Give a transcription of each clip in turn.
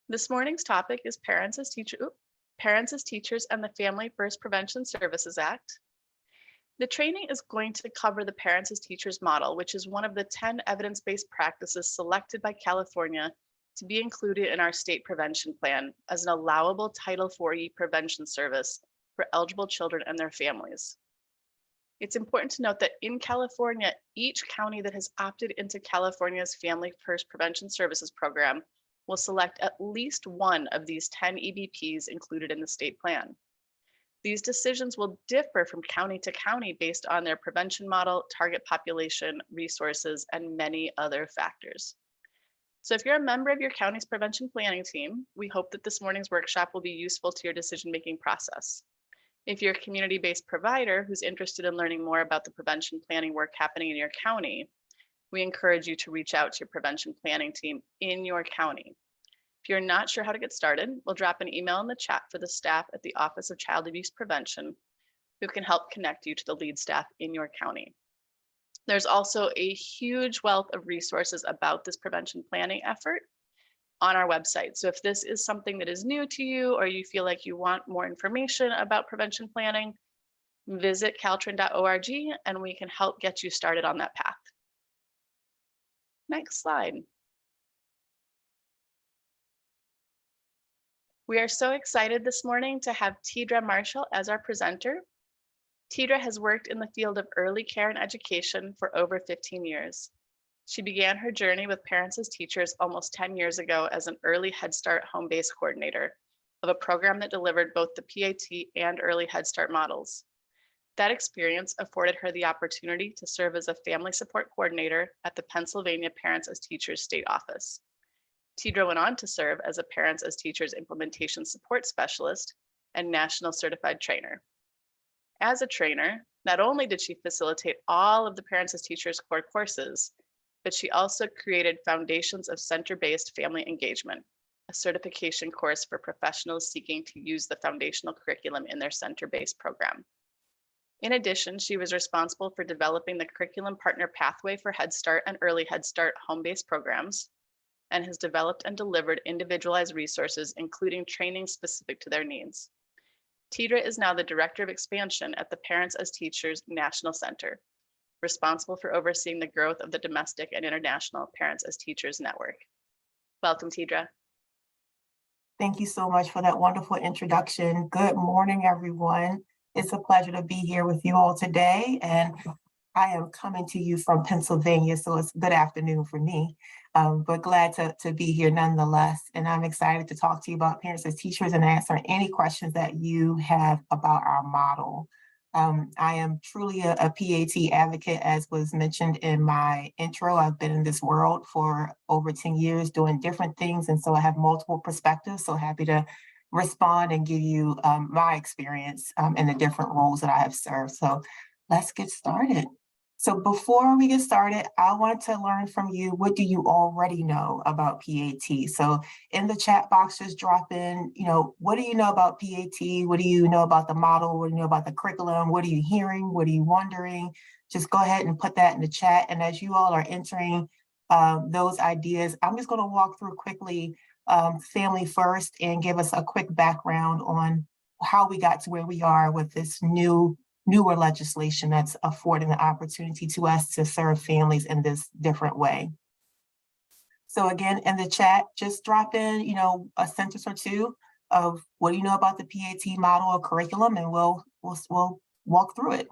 This morning's topic is Parents as Teachers and the Family First Prevention Services Act. The training is going to cover the Parents as Teachers model, which is one of the 10 evidence-based practices selected by California to be included in our state prevention plan as an allowable Title IV prevention service for eligible children and their families. It's important to note that in California, each county that has opted into California's Family First Prevention Services program will select at least one of these 10 EBPs included in the state plan. These decisions will differ from county to county based on their prevention model, target population, resources, and many other factors. So if you're a member of your county's prevention planning team, we hope that this morning's workshop will be useful to your decision-making process. If you're a community-based provider who's interested in learning more about the prevention planning work happening in your county, we encourage you to reach out to your prevention planning team in your county. If you're not sure how to get started, we'll drop an email in the chat for the staff at the Office of Child Abuse Prevention who can help connect you to the lead staff in your county. There's also a huge wealth of resources about this prevention planning effort on our website. So if this is something that is new to you or you feel like you want more information about prevention planning, visit caltrin.org and we can help get you started on that path. Next slide. We are so excited this morning to have Tidra Marshall as our presenter. Tidra has worked in the field of early care and education for over 15 years. She began her journey with Parents as Teachers almost 10 years ago as an early Head Start home-based coordinator of a program that delivered both the PAT and early Head Start models. That experience afforded her the opportunity to serve as a family support coordinator at the Pennsylvania Parents as Teachers state office. Tidra went on to serve as a Parents as Teachers implementation support specialist and national certified trainer. As a trainer, not only did she facilitate all of the Parents as Teachers core courses, but she also created Foundations of Center-Based Family Engagement, a certification course for professionals seeking to use the foundational curriculum in their center-based program. In addition, she was responsible for developing the curriculum partner pathway for Head Start and early Head Start home-based programs, and has developed and delivered individualized resources, including training specific to their needs. Tidra is now the Director of Expansion at the Parents as Teachers National Center, responsible for overseeing the growth of the domestic and international Parents as Teachers network. Welcome, Tidra. Thank you so much for that wonderful introduction. Good morning, everyone. It's a pleasure to be here with you all today. And I am coming to you from Pennsylvania, so it's good afternoon for me, but glad to be here nonetheless. And I'm excited to talk to you about Parents as Teachers and answer any questions that you have about our model. I am truly a PAT advocate, as was mentioned in my intro. I've been in this world for over 10 years doing different things, and so I have multiple perspectives, so happy to respond and give you my experience in the different roles that I have served. So let's get started. So before we get started, I want to learn from you, what do you already know about PAT? So in the chat box, just drop in, what do you know about PAT? What do you know about the model? What do you know about the curriculum? What are you hearing? What are you wondering? Just go ahead and put that in the chat. And as you all are entering those ideas, I'm just going to walk through quickly Family First and give us a quick background on how we got to where we are with this newer legislation that's affording the opportunity to us to serve families in this different way. So again, in the chat, just drop in, a sentence or two of what do you know about the PAT model or curriculum, and we'll walk through it.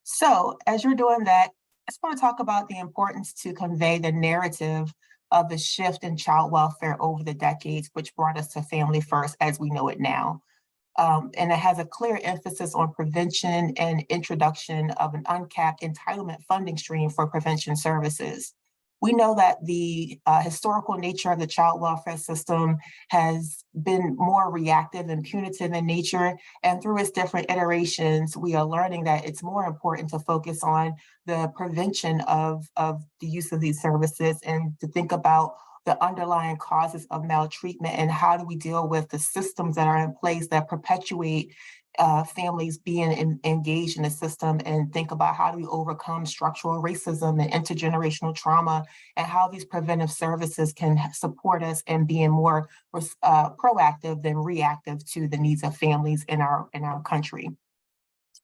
So as you're doing that, I just want to talk about the importance to convey the narrative of the shift in child welfare over the decades, which brought us to Family First as we know it now. And it has a clear emphasis on prevention and introduction of an uncapped entitlement funding stream for prevention services. We know that the historical nature of the child welfare system has been more reactive and punitive in nature. And through its different iterations, we are learning that it's more important to focus on the prevention of the use of these services and to think about the underlying causes of maltreatment, and how do we deal with the systems that are in place that perpetuate families being engaged in the system, and think about how do we overcome structural racism and intergenerational trauma, and how these preventive services can support us in being more proactive than reactive to the needs of families in our country.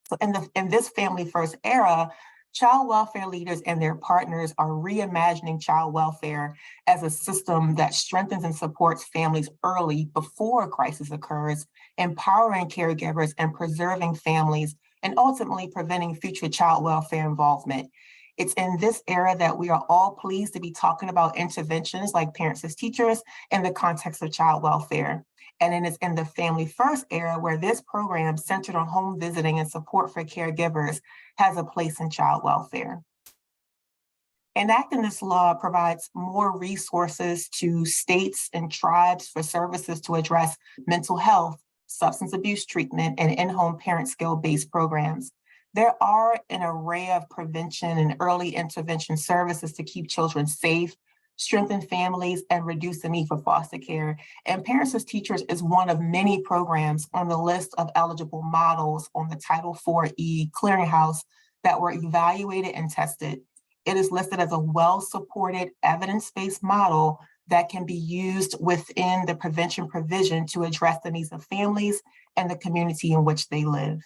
So in this family first era, child welfare leaders and their partners are reimagining child welfare as a system that strengthens and supports families early before a crisis occurs, empowering caregivers and preserving families, and ultimately preventing future child welfare involvement. It's in this era that we are all pleased to be talking about interventions like Parents as Teachers in the context of child welfare. And then it's in the Family First era where this program, centered on home visiting and support for caregivers, has a place in child welfare. Enacting this law provides more resources to states and tribes for services to address mental health, substance abuse treatment, and in-home parent skill-based programs. There are an array of prevention and early intervention services to keep children safe, strengthen families, and reduce the need for foster care. And Parents as Teachers is one of many programs on the list of eligible models on the Title IV-E Clearinghouse that were evaluated and tested. It is listed as a well-supported, evidence-based model that can be used within the prevention provision to address the needs of families and the community in which they live.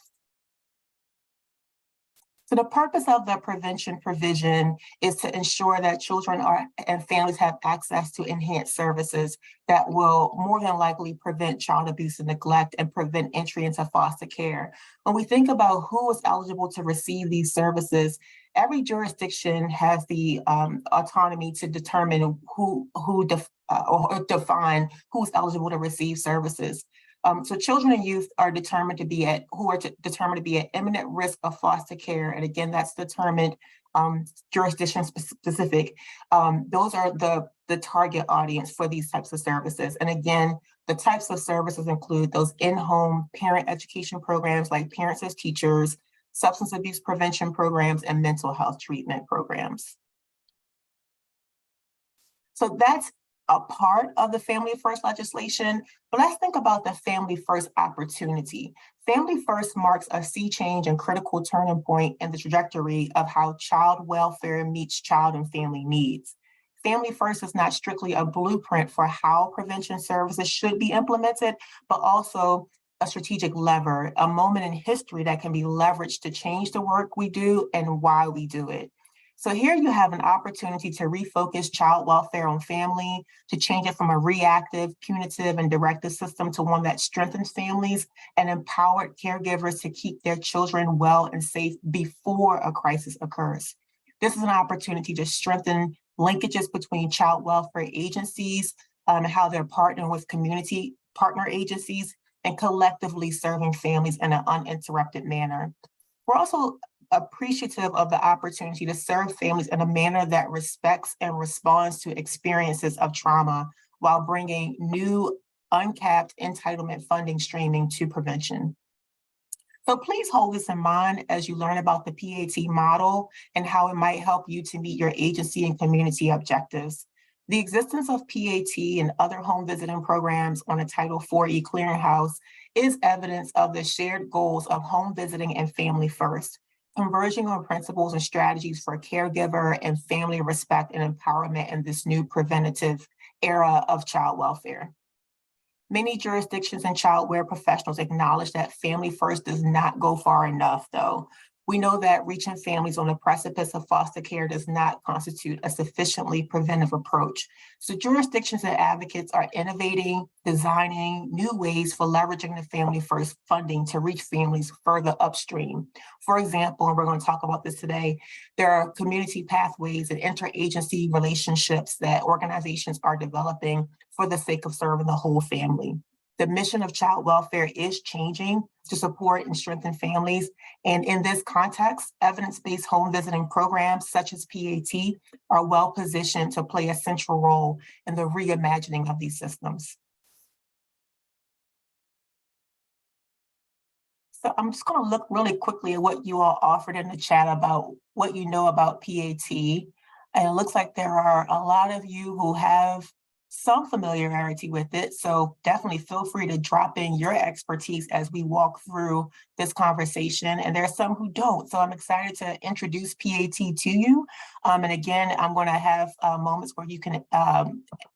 So the purpose of the prevention provision is to ensure that children and families have access to enhanced services that will more than likely prevent child abuse and neglect and prevent entry into foster care. When we think about who is eligible to receive these services, every jurisdiction has the autonomy to determine or define who's eligible to receive services. So children and youth are determined to be at imminent risk of foster care, and again, that's determined jurisdiction specific. Those are the target audience for these types of services. And again, the types of services include those in-home parent education programs like Parents as Teachers, substance abuse prevention programs, and mental health treatment programs. So that's a part of the Family First legislation, but let's think about the Family First opportunity. Family First marks a sea change and critical turning point in the trajectory of how child welfare meets child and family needs. Family First is not strictly a blueprint for how prevention services should be implemented, but also a strategic lever, a moment in history that can be leveraged to change the work we do and why we do it. So here you have an opportunity to refocus child welfare on family, to change it from a reactive, punitive, and directive system to one that strengthens families and empowered caregivers to keep their children well and safe before a crisis occurs. This is an opportunity to strengthen linkages between child welfare agencies, how they're partnering with community partner agencies, and collectively serving families in an uninterrupted manner. We're also appreciative of the opportunity to serve families in a manner that respects and responds to experiences of trauma while bringing new uncapped entitlement funding streaming to prevention. So please hold this in mind as you learn about the PAT model and how it might help you to meet your agency and community objectives. The existence of PAT and other home visiting programs on a Title IV-E Clearinghouse is evidence of the shared goals of home visiting and Family First, converging on principles and strategies for caregiver and family respect and empowerment in this new preventative era of child welfare. Many jurisdictions and child welfare professionals acknowledge that Family First does not go far enough, though. We know that reaching families on the precipice of foster care does not constitute a sufficiently preventive approach. So jurisdictions and advocates are innovating, designing new ways for leveraging the Family First funding to reach families further upstream. For example, and we're going to talk about this today, there are community pathways and interagency relationships that organizations are developing for the sake of serving the whole family. The mission of child welfare is changing to support and strengthen families. And in this context, evidence-based home visiting programs such as PAT are well positioned to play a central role in the reimagining of these systems. So I'm just going to look really quickly at what you all offered in the chat about what you know about PAT. And it looks like there are a lot of you who have some familiarity with it. So definitely feel free to drop in your expertise as we walk through this conversation. And there are some who don't. So I'm excited to introduce PAT to you. And again, I'm going to have moments where you can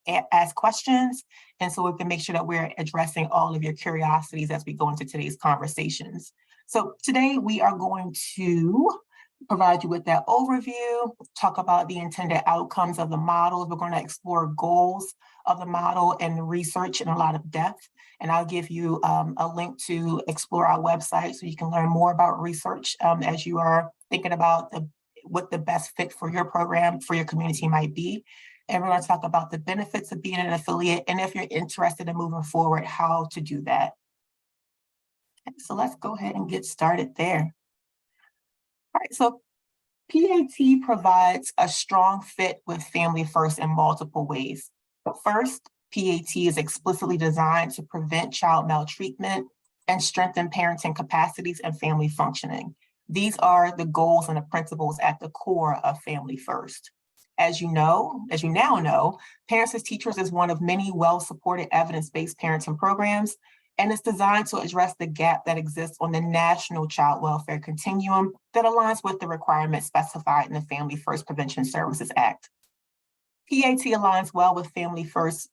ask questions. And so we can make sure that we're addressing all of your curiosities as we go into today's conversations. So today we are going to provide you with that overview, talk about the intended outcomes of the models. We're going to explore goals of the model and research in a lot of depth. And I'll give you a link to explore our website so you can learn more about research as you are thinking about what the best fit for your program, for your community might be. And we're going to talk about the benefits of being an affiliate, and if you're interested in moving forward, how to do that. So let's go ahead and get started there. All right, so PAT provides a strong fit with Family First in multiple ways. First, PAT is explicitly designed to prevent child maltreatment and strengthen parenting capacities and family functioning. These are the goals and the principles at the core of Family First. As you now know, Parents as Teachers is one of many well-supported evidence-based parenting programs, and it's designed to address the gap that exists on the national child welfare continuum that aligns with the requirements specified in the Family First Prevention Services Act. PAT aligns well with Family First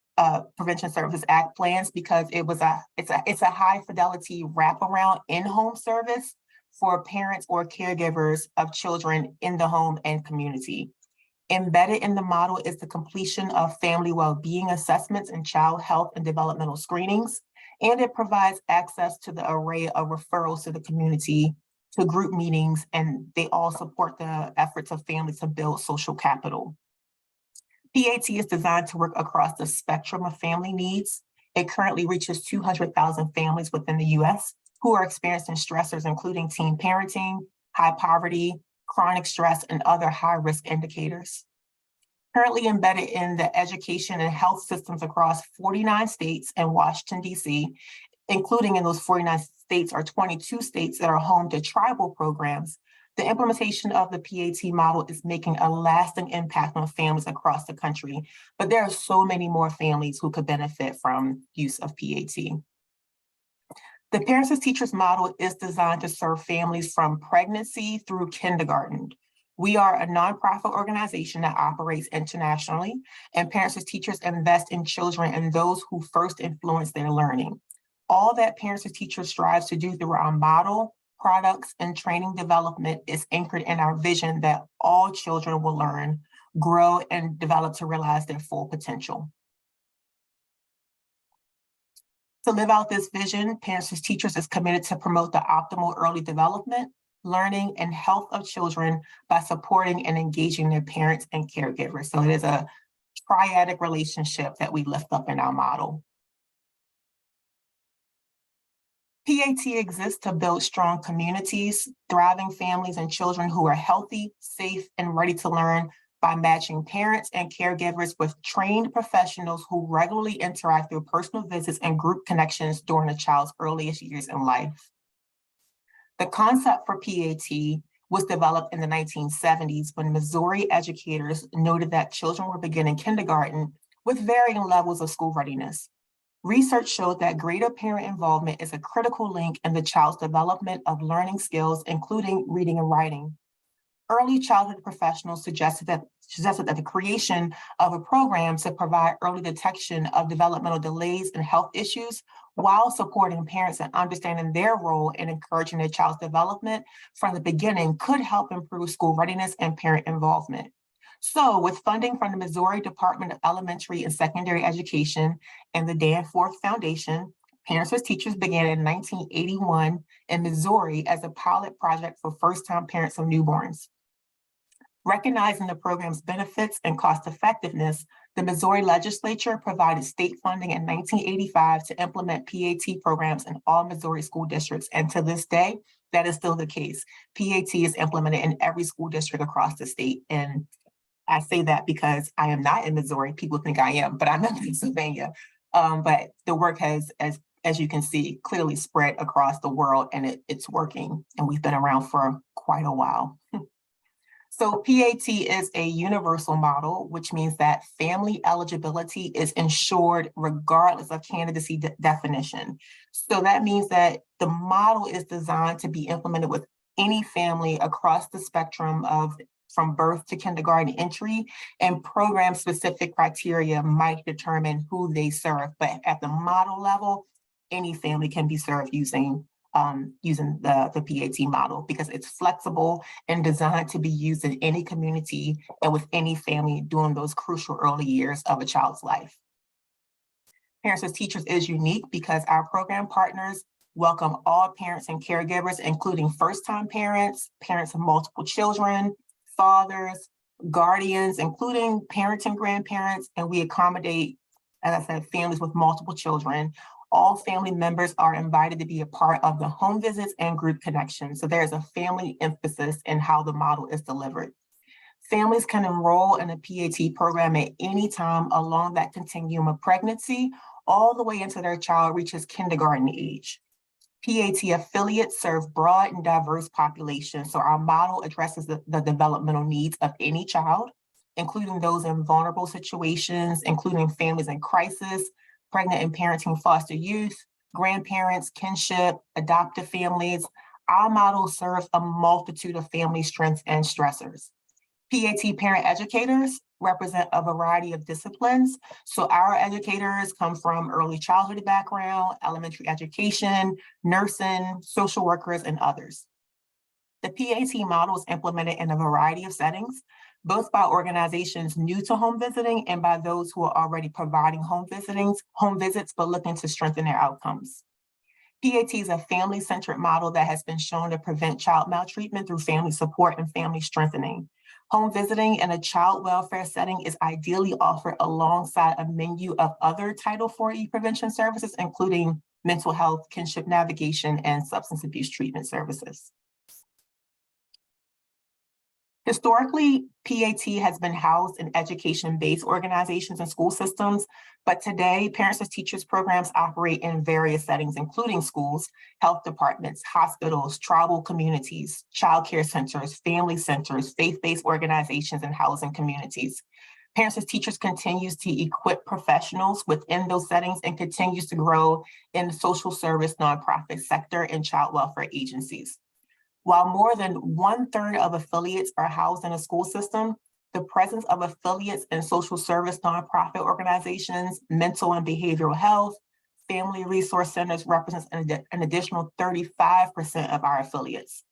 Prevention Services Act plans because it's a high fidelity wraparound in-home service for parents or caregivers of children in the home and community. Embedded in the model is the completion of family well-being assessments and child health and developmental screenings, and it provides access to the array of referrals to the community, to group meetings, and they all support the efforts of families to build social capital. PAT is designed to work across the spectrum of family needs. It currently reaches 200,000 families within the US who are experiencing stressors, including teen parenting, high poverty, chronic stress, and other high-risk indicators. Currently embedded in the education and health systems across 49 states and Washington, D.C., including in those 49 states are 22 states that are home to tribal programs. The implementation of the PAT model is making a lasting impact on families across the country, but there are so many more families who could benefit from use of PAT. The Parents as Teachers model is designed to serve families from pregnancy through kindergarten. We are a nonprofit organization that operates internationally, and Parents as Teachers invest in children and those who first influence their learning. All that Parents as Teachers strives to do through our model, products, and training development is anchored in our vision that all children will learn, grow, and develop to realize their full potential. To live out this vision, Parents as Teachers is committed to promote the optimal early development, learning, and health of children by supporting and engaging their parents and caregivers. So it is a triadic relationship that we lift up in our model. PAT exists to build strong communities, thriving families, and children who are healthy, safe, and ready to learn by matching parents and caregivers with trained professionals who regularly interact through personal visits and group connections during a child's earliest years in life. The concept for PAT was developed in the 1970s when Missouri educators noted that children were beginning kindergarten with varying levels of school readiness. Research showed that greater parent involvement is a critical link in the child's development of learning skills, including reading and writing. Early childhood professionals suggested that the creation of a program to provide early detection of developmental delays and health issues while supporting parents and understanding their role in encouraging their child's development from the beginning could help improve school readiness and parent involvement. So with funding from the Missouri Department of Elementary and Secondary Education and the Danforth Foundation, Parents as Teachers began in 1981 in Missouri as a pilot project for first-time parents of newborns. Recognizing the program's benefits and cost effectiveness, the Missouri legislature provided state funding in 1985 to implement PAT programs in all Missouri school districts. And to this day, that is still the case. PAT is implemented in every school district across the state. And I say that because I am not in Missouri. People think I am, but I'm in Pennsylvania. But the work has, as you can see, clearly spread across the world, and it's working. And we've been around for quite a while. So PAT is a universal model, which means that family eligibility is ensured regardless of candidacy definition. So that means that the model is designed to be implemented with any family across the spectrum of from birth to kindergarten entry, and program-specific criteria might determine who they serve. But at the model level, any family can be served using the PAT model because it's flexible and designed to be used in any community and with any family during those crucial early years of a child's life. Parents as Teachers is unique because our program partners welcome all parents and caregivers, including first-time parents, parents of multiple children, fathers, guardians, including parents and grandparents, and we accommodate, as I said, families with multiple children. All family members are invited to be a part of the home visits and group connections. So there's a family emphasis in how the model is delivered. Families can enroll in a PAT program at any time along that continuum of pregnancy, all the way until their child reaches kindergarten age. PAT affiliates serve broad and diverse populations, so our model addresses the developmental needs of any child, including those in vulnerable situations, including families in crisis, pregnant and parenting foster youth, grandparents, kinship, adoptive families. Our model serves a multitude of family strengths and stressors. PAT parent educators represent a variety of disciplines. So our educators come from early childhood background, elementary education, nursing, social workers, and others. The PAT model is implemented in a variety of settings, both by organizations new to home visiting and by those who are already providing home visits, but looking to strengthen their outcomes. PAT is a family-centered model that has been shown to prevent child maltreatment through family support and family strengthening. Home visiting in a child welfare setting is ideally offered alongside a menu of other Title IV prevention services, including mental health, kinship navigation, and substance abuse treatment services. Historically, PAT has been housed in education-based organizations and school systems, but today, Parents as Teachers programs operate in various settings, including schools, health departments, hospitals, tribal communities, childcare centers, family centers, faith-based organizations, and housing communities. Parents as Teachers continues to equip professionals within those settings and continues to grow in the social service, nonprofit sector, and child welfare agencies. While more than 1/3 of affiliates are housed in a school system, the presence of affiliates in social service nonprofit organizations, mental and behavioral health, family resource centers represents an additional 35% of our affiliates.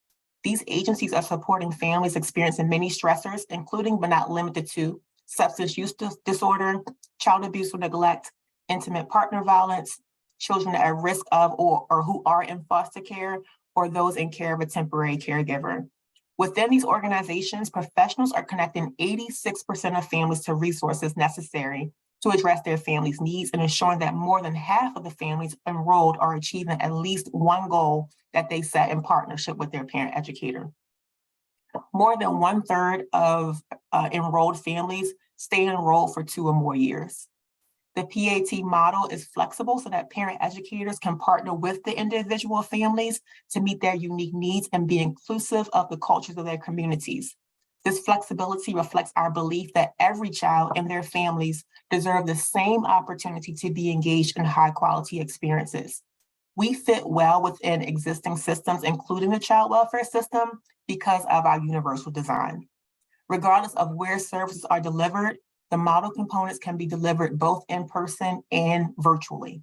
These agencies are supporting families experiencing many stressors, including but not limited to substance use disorder, child abuse or neglect, intimate partner violence, children at risk of or who are in foster care, or those in care of a temporary caregiver. Within these organizations, professionals are connecting 86% of families to resources necessary to address their families' needs and ensuring that more than half of the families enrolled are achieving at least one goal that they set in partnership with their parent educator. More than 1/3 of enrolled families stay enrolled for 2 or more years. The PAT model is flexible so that parent educators can partner with the individual families to meet their unique needs and be inclusive of the cultures of their communities. This flexibility reflects our belief that every child and their families deserve the same opportunity to be engaged in high-quality experiences. We fit well within existing systems, including the child welfare system, because of our universal design. Regardless of where services are delivered, the model components can be delivered both in person and virtually.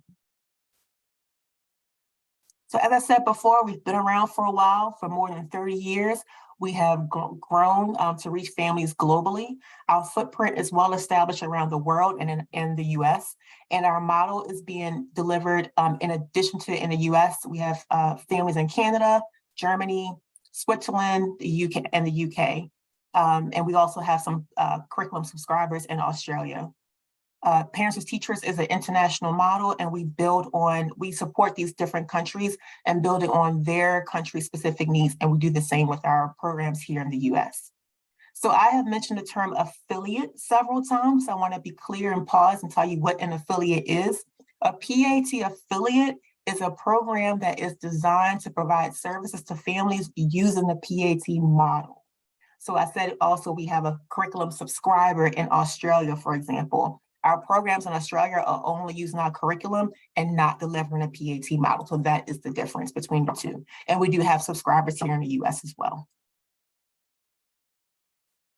So as I said before, we've been around for a while, for more than 30 years. We have grown to reach families globally. Our footprint is well established around the world and in the US. And our model is being delivered in addition to in the US, we have families in Canada, Germany, Switzerland, the UK, and the UK. And we also have some curriculum subscribers in Australia. Parents as Teachers is an international model, and we support these different countries and building on their country-specific needs, and we do the same with our programs here in the US. So I have mentioned the term affiliate several times. I want to be clear and pause and tell you what an affiliate is. A PAT affiliate is a program that is designed to provide services to families using the PAT model. So I said also we have a curriculum subscriber in Australia, for example. Our programs in Australia are only using our curriculum and not delivering a PAT model. So that is the difference between the two. And we do have subscribers here in the US as well.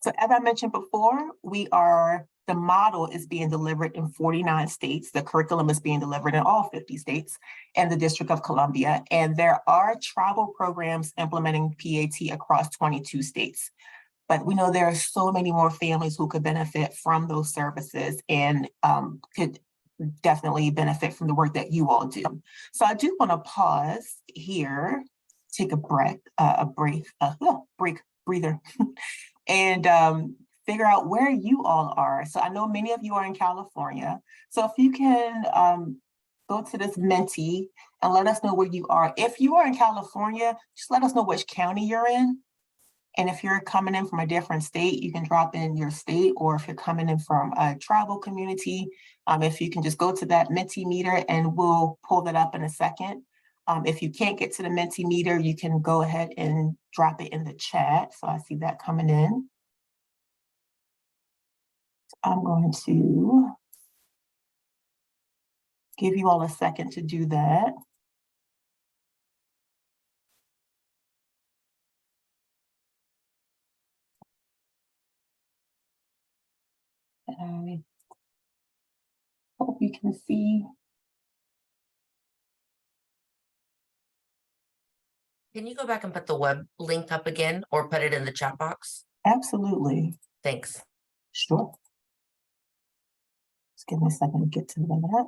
So as I mentioned before, the model is being delivered in 49 states. The curriculum is being delivered in all 50 states and the District of Columbia. And there are tribal programs implementing PAT across 22 states. But we know there are so many more families who could benefit from those services and could definitely benefit from the work that you all do. So I do want to pause here, take a breath, breather, and figure out where you all are. So I know many of you are in California. So if you can go to this Menti and let us know where you are. If you are in California, just let us know which county you're in. And if you're coming in from a different state, you can drop in your state, or if you're coming in from a tribal community, if you can just go to that Mentimeter and we'll pull that up in a second. If you can't get to the Mentimeter, you can go ahead and drop it in the chat. So I see that coming in. I'm going to give you all a second to do that. I hope you can see. Can you go back and put the web link up again or put it in the chat box? Absolutely. Thanks. Sure. Just give me a second to get to that.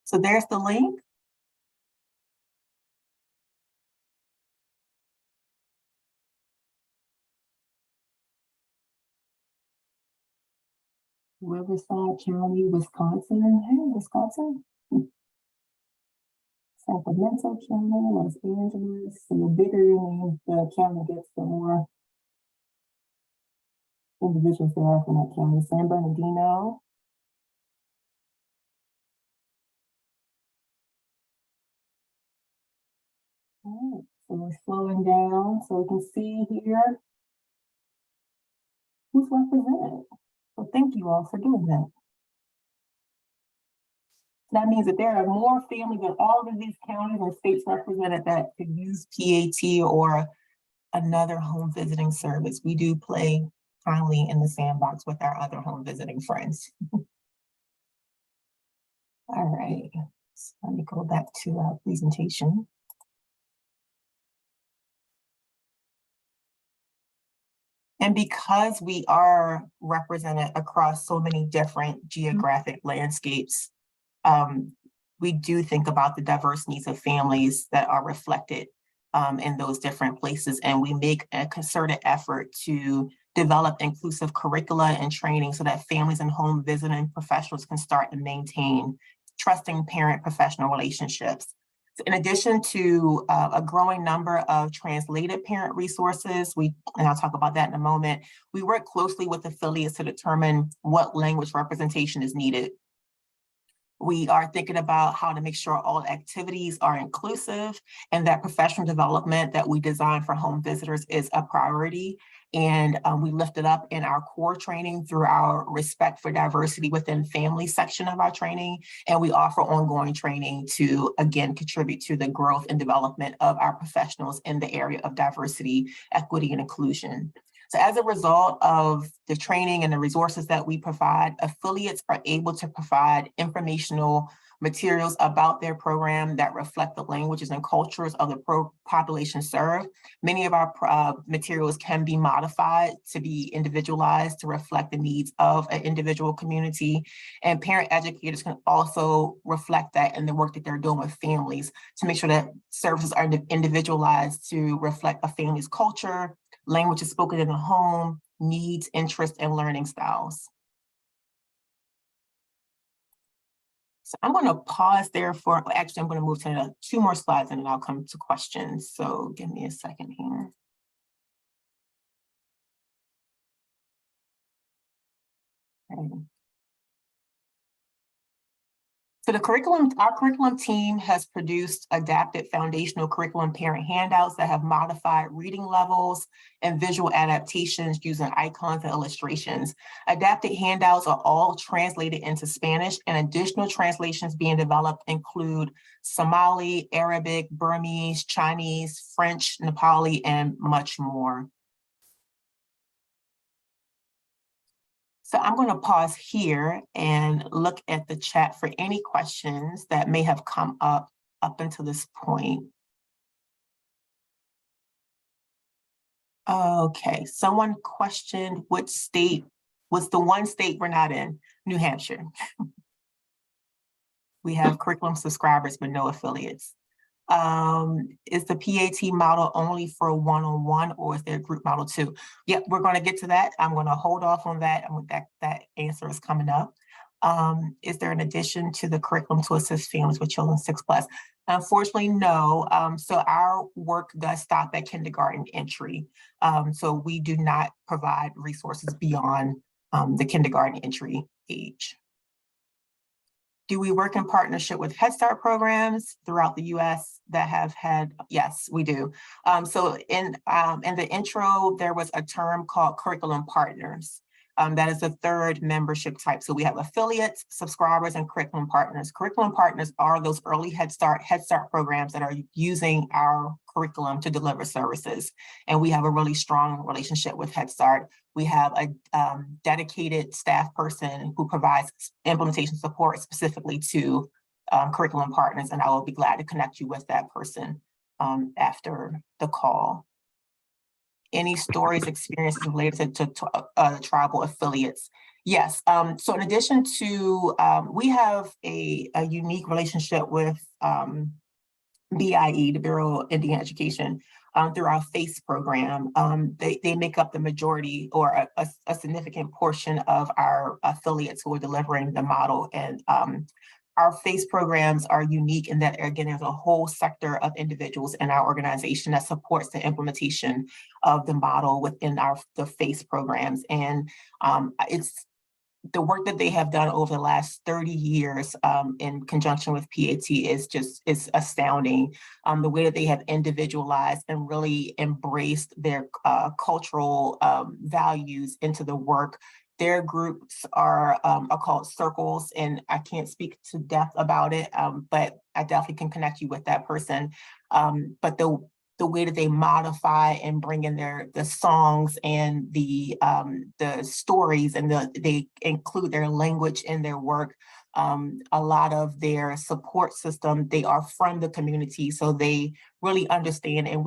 So there's the link. Riverside County, Wisconsin. Hey, Wisconsin. Sacramento County, Los Angeles. So the bigger the county gets, the more individuals there are from that county. San Bernardino. All right, so we're slowing down so we can see here who's represented. So thank you all for doing that. That means that there are more families in all of these counties and states represented that could use PAT or another home visiting service. We do play kindly in the sandbox with our other home visiting friends. All right, so let me go back to our presentation. And because we are represented across so many different geographic landscapes, we do think about the diverse needs of families that are reflected in those different places. And we make a concerted effort to develop inclusive curricula and training so that families and home visiting professionals can start to maintain trusting parent-professional relationships. So in addition to a growing number of translated parent resources, and I'll talk about that in a moment, we work closely with affiliates to determine what language representation is needed. We are thinking about how to make sure all activities are inclusive and that professional development that we design for home visitors is a priority. And we lift it up in our core training through our Respect for Diversity Within Family section of our training. And we offer ongoing training to, again, contribute to the growth and development of our professionals in the area of diversity, equity, and inclusion. So as a result of the training and the resources that we provide, affiliates are able to provide informational materials about their program that reflect the languages and cultures of the population served. Many of our materials can be modified to be individualized to reflect the needs of an individual community. And parent educators can also reflect that in the work that they're doing with families to make sure that services are individualized to reflect a family's culture, language is spoken in the home, needs, interests, and learning styles. So I'm going to pause there actually, I'm going to move to 2 more slides and then I'll come to questions. So give me a second here. Okay. So our curriculum team has produced adapted foundational curriculum parent handouts that have modified reading levels and visual adaptations using icons and illustrations. Adapted handouts are all translated into Spanish, and additional translations being developed include Somali, Arabic, Burmese, Chinese, French, Nepali, and much more. So I'm going to pause here and look at the chat for any questions that may have come up until this point. Okay, someone questioned which state was the one state we're not in, New Hampshire. We have curriculum subscribers, but no affiliates. Is the PAT model only for one-on-one, or is there a group model too? Yep, we're going to get to that. I'm going to hold off on that, and that answer is coming up. Is there an addition to the curriculum to assist families with children 6+? Unfortunately, no. So our work does stop at kindergarten entry. So we do not provide resources beyond the kindergarten entry age. Do we work in partnership with Head Start programs throughout the U.S. that have had? Yes, we do. So in the intro, there was a term called curriculum partners. That is the third membership type. So we have affiliates, subscribers, and curriculum partners. Curriculum partners are those early Head Start programs that are using our curriculum to deliver services. And we have a really strong relationship with Head Start. We have a dedicated staff person who provides implementation support specifically to curriculum partners, and I will be glad to connect you with that person after the call. Any stories, experiences related to tribal affiliates? Yes. So in addition to, we have a unique relationship with BIE, the Bureau of Indian Education, through our FACE program. They make up the majority or a significant portion of our affiliates who are delivering the model. And our FACE programs are unique in that, again, there's a whole sector of individuals in our organization that supports the implementation of the model within the FACE programs. And it's the work that they have done over the last 30 years in conjunction with PAT is astounding. The way that they have individualized and really embraced their cultural values into the work. Their groups are called circles, and I can't speak to depth about it, but I definitely can connect you with that person. But the way that they modify and bring in the songs and the stories, and they include their language in their work. A lot of their support system, they are from the community, so they really understand. And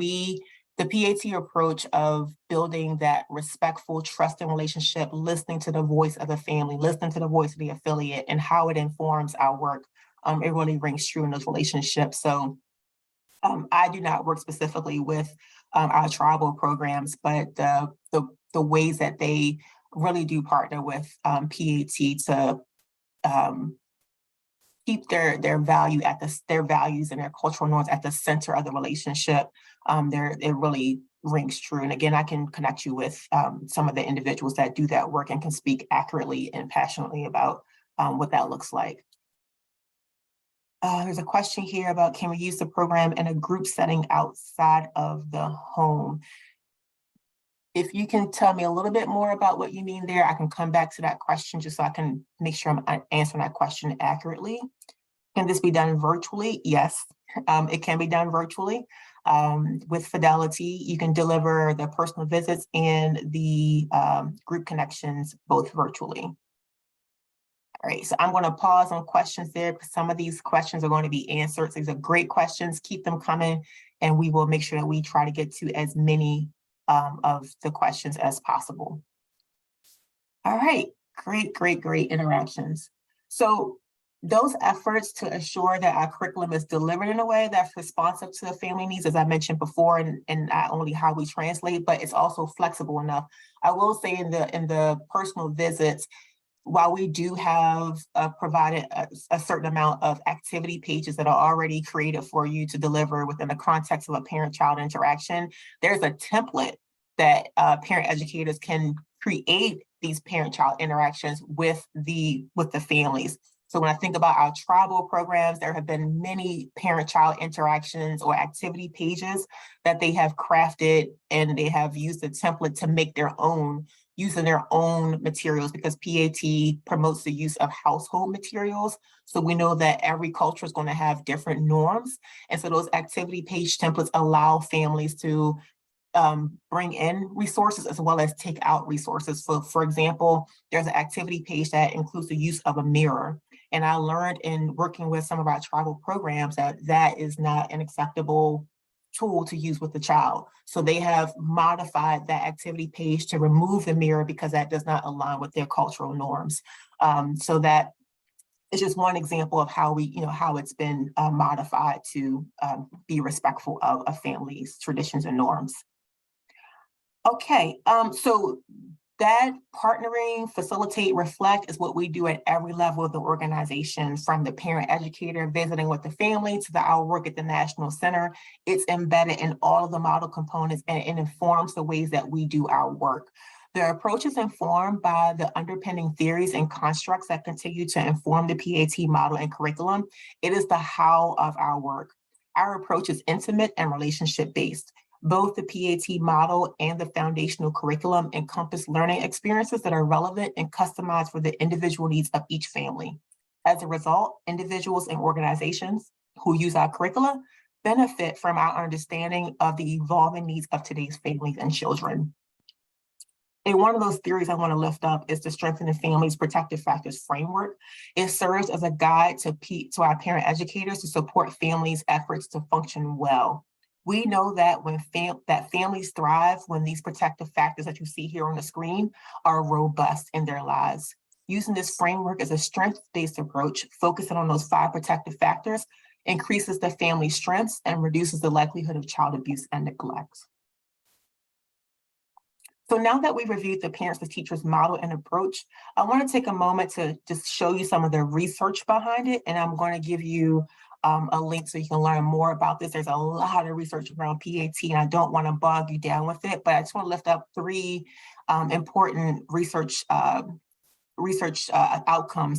the PAT approach of building that respectful, trusting relationship, listening to the voice of the family, listening to the voice of the affiliate, and how it informs our work, it really rings true in those relationships. So I do not work specifically with our tribal programs, but the ways that they really do partner with PAT to keep their values and their cultural norms at the center of the relationship, it really rings true. And again, I can connect you with some of the individuals that do that work and can speak accurately and passionately about what that looks like. There's a question here about, can we use the program in a group setting outside of the home? If you can tell me a little bit more about what you mean there, I can come back to that question just so I can make sure I'm answering that question accurately. Can this be done virtually? Yes, it can be done virtually. With Fidelity, you can deliver the personal visits and the group connections both virtually. All right, so I'm going to pause on questions there because some of these questions are going to be answered. So these are great questions. Keep them coming, and we will make sure that we try to get to as many of the questions as possible. All right, great interactions. So those efforts to ensure that our curriculum is delivered in a way that's responsive to the family needs, as I mentioned before, and not only how we translate, but it's also flexible enough. I will say in the personal visits, while we do have provided a certain amount of activity pages that are already created for you to deliver within the context of a parent-child interaction, there's a template that parent educators can create these parent-child interactions with the families. So when I think about our tribal programs, there have been many parent-child interactions or activity pages that they have crafted, and they have used a template to make their own, using their own materials, because PAT promotes the use of household materials. So we know that every culture is going to have different norms. And so those activity page templates allow families to bring in resources as well as take out resources. So for example, there's an activity page that includes the use of a mirror. And I learned in working with some of our tribal programs that that is not an acceptable tool to use with the child. So they have modified that activity page to remove the mirror because that does not align with their cultural norms. So that is just one example of how we, how it's been modified to be respectful of a family's traditions and norms. Okay, so that partnering, facilitate, reflect is what we do at every level of the organization, from the parent educator visiting with the family to our work at the National Center. It's embedded in all of the model components, and it informs the ways that we do our work. The approach is informed by the underpinning theories and constructs that continue to inform the PAT model and curriculum. It is the how of our work. Our approach is intimate and relationship-based. Both the PAT model and the foundational curriculum encompass learning experiences that are relevant and customized for the individual needs of each family. As a result, individuals and organizations who use our curricula benefit from our understanding of the evolving needs of today's families and children. And one of those theories I want to lift up is the Strengthen the Family's Protective Factors framework. It serves as a guide to our parent educators to support families' efforts to function well. We know that that families thrive when these protective factors that you see here on the screen are robust in their lives. Using this framework as a strength-based approach, focusing on those 5 protective factors, increases the family's strengths and reduces the likelihood of child abuse and neglect. So now that we've reviewed the Parents to Teachers model and approach, I want to take a moment to just show you some of the research behind it, and I'm going to give you a link so you can learn more about this. There's a lot of research around PAT, and I don't want to bog you down with it, but I just want to lift up 3 important research outcomes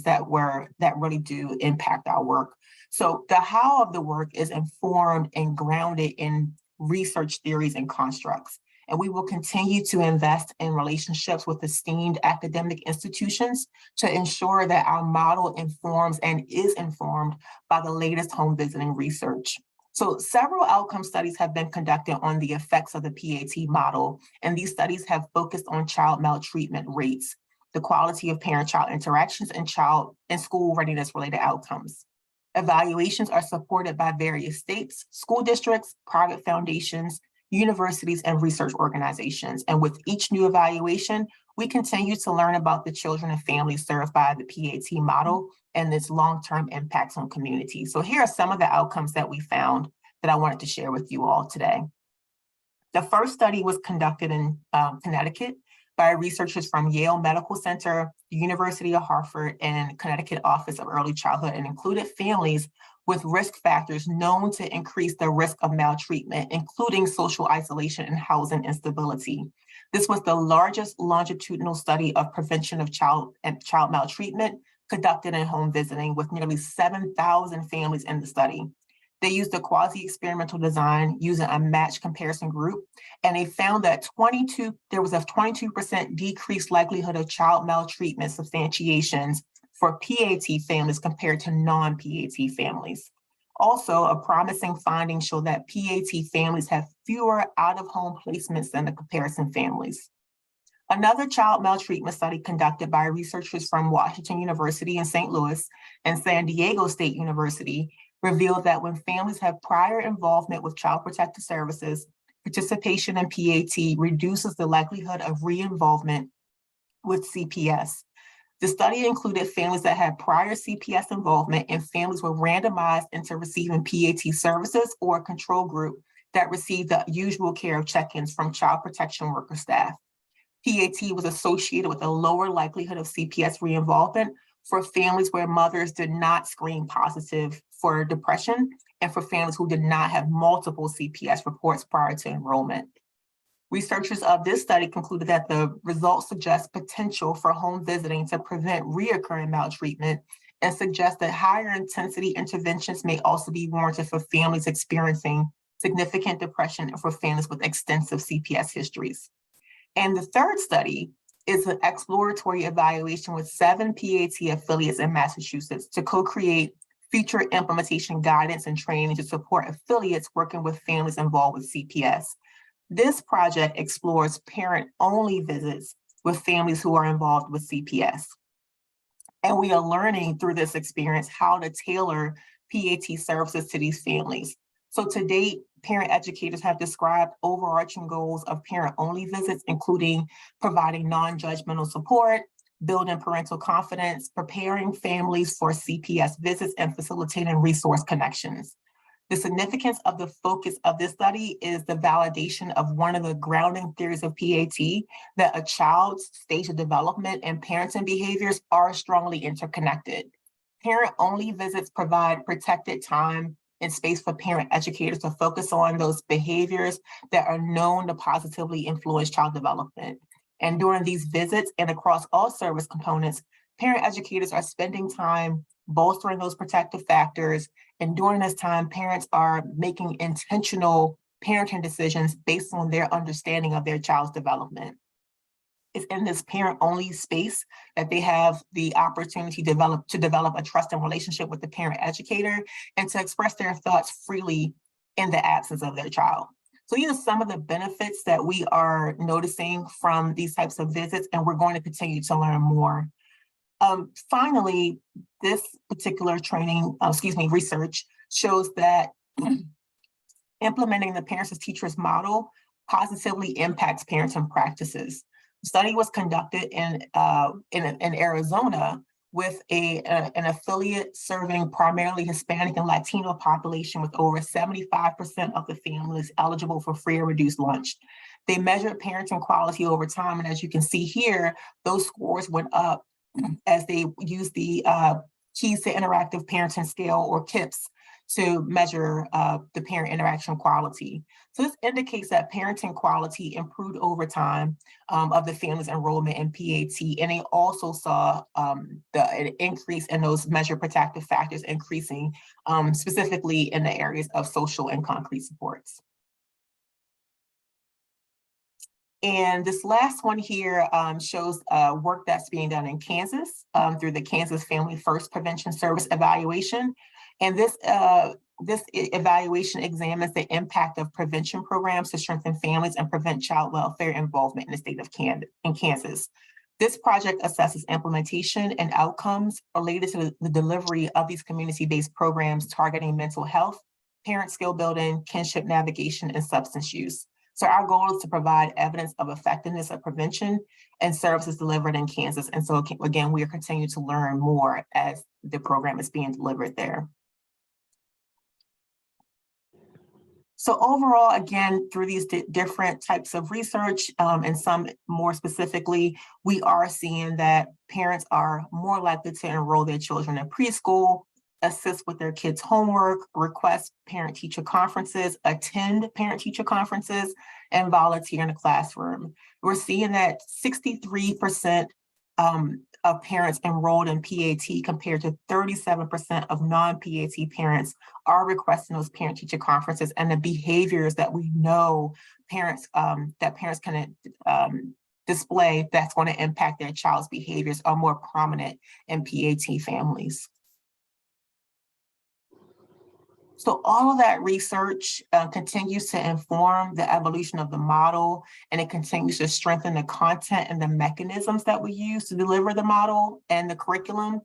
that really do impact our work. So the how of the work is informed and grounded in research theories and constructs. And we will continue to invest in relationships with esteemed academic institutions to ensure that our model informs and is informed by the latest home visiting research. So several outcome studies have been conducted on the effects of the PAT model, and these studies have focused on child maltreatment rates, the quality of parent-child interactions, and school readiness related outcomes. Evaluations are supported by various states, school districts, private foundations, universities, and research organizations. And with each new evaluation, we continue to learn about the children and families served by the PAT model and its long-term impacts on communities. So here are some of the outcomes that we found that I wanted to share with you all today. The first study was conducted in Connecticut by researchers from Yale Medical Center, the University of Hartford, and Connecticut Office of Early Childhood, and included families with risk factors known to increase the risk of maltreatment, including social isolation and housing instability. This was the largest longitudinal study of prevention of child maltreatment conducted in home visiting, with nearly 7,000 families in the study. They used a quasi-experimental design using a matched comparison group, and they found that there was a 22% decreased likelihood of child maltreatment substantiations for PAT families compared to non-PAT families. Also, a promising finding showed that PAT families have fewer out-of-home placements than the comparison families. Another child maltreatment study conducted by researchers from Washington University in St. Louis and San Diego State University revealed that when families have prior involvement with Child Protective Services, participation in PAT reduces the likelihood of re-involvement with CPS. The study included families that had prior CPS involvement, and families were randomized into receiving PAT services or a control group that received the usual care of check-ins from child protection worker staff. PAT was associated with a lower likelihood of CPS re-involvement for families where mothers did not screen positive for depression, and for families who did not have multiple CPS reports prior to enrollment. Researchers of this study concluded that the results suggest potential for home visiting to prevent reoccurring maltreatment and suggests that higher intensity interventions may also be warranted for families experiencing significant depression and for families with extensive CPS histories. And the third study is an exploratory evaluation with 7 PAT affiliates in Massachusetts to co-create future implementation guidance and training to support affiliates working with families involved with CPS. This project explores parent-only visits with families who are involved with CPS. And we are learning through this experience how to tailor PAT services to these families. So to date, parent educators have described overarching goals of parent-only visits, including providing non-judgmental support, building parental confidence, preparing families for CPS visits, and facilitating resource connections. The significance of the focus of this study is the validation of one of the grounding theories of PAT, that a child's stage of development and parenting behaviors are strongly interconnected. Parent-only visits provide protected time and space for parent educators to focus on those behaviors that are known to positively influence child development. And during these visits and across all service components, parent educators are spending time bolstering those protective factors. And during this time, parents are making intentional parenting decisions based on their understanding of their child's development. It's in this parent-only space that they have the opportunity to develop a trusting relationship with the parent educator and to express their thoughts freely in the absence of their child. So these are some of the benefits that we are noticing from these types of visits, and we're going to continue to learn more. Finally, this particular research shows that implementing the parents as teachers model positively impacts parenting practices. The study was conducted in Arizona with an affiliate serving primarily Hispanic and Latino population with over 75% of the families eligible for free or reduced lunch. They measured parenting quality over time, and as you can see here, those scores went up as they used the Keys to Interactive Parenting Scale, or KIPS, to measure the parent interaction quality. So this indicates that parenting quality improved over time of the family's enrollment in PAT, and they also saw an increase in those measured protective factors increasing, specifically in the areas of social and concrete supports. And this last one here shows work that's being done in Kansas through the Kansas Family First Prevention Service evaluation. And this evaluation examines the impact of prevention programs to strengthen families and prevent child welfare involvement in the state of Kansas. This project assesses implementation and outcomes related to the delivery of these community-based programs targeting mental health, parent skill building, kinship navigation, and substance use. So our goal is to provide evidence of effectiveness of prevention and services delivered in Kansas. And so again, we are continuing to learn more as the program is being delivered there. So overall, again, through these different types of research, and some more specifically, we are seeing that parents are more likely to enroll their children in preschool, assist with their kids' homework, request parent-teacher conferences, attend parent-teacher conferences, and volunteer in the classroom. We're seeing that 63% of parents enrolled in PAT compared to 37% of non-PAT parents are requesting those parent-teacher conferences, and the behaviors that we know parents can display that's going to impact their child's behaviors are more prominent in PAT families. So all of that research continues to inform the evolution of the model, and it continues to strengthen the content and the mechanisms that we use to deliver the model and the curriculum.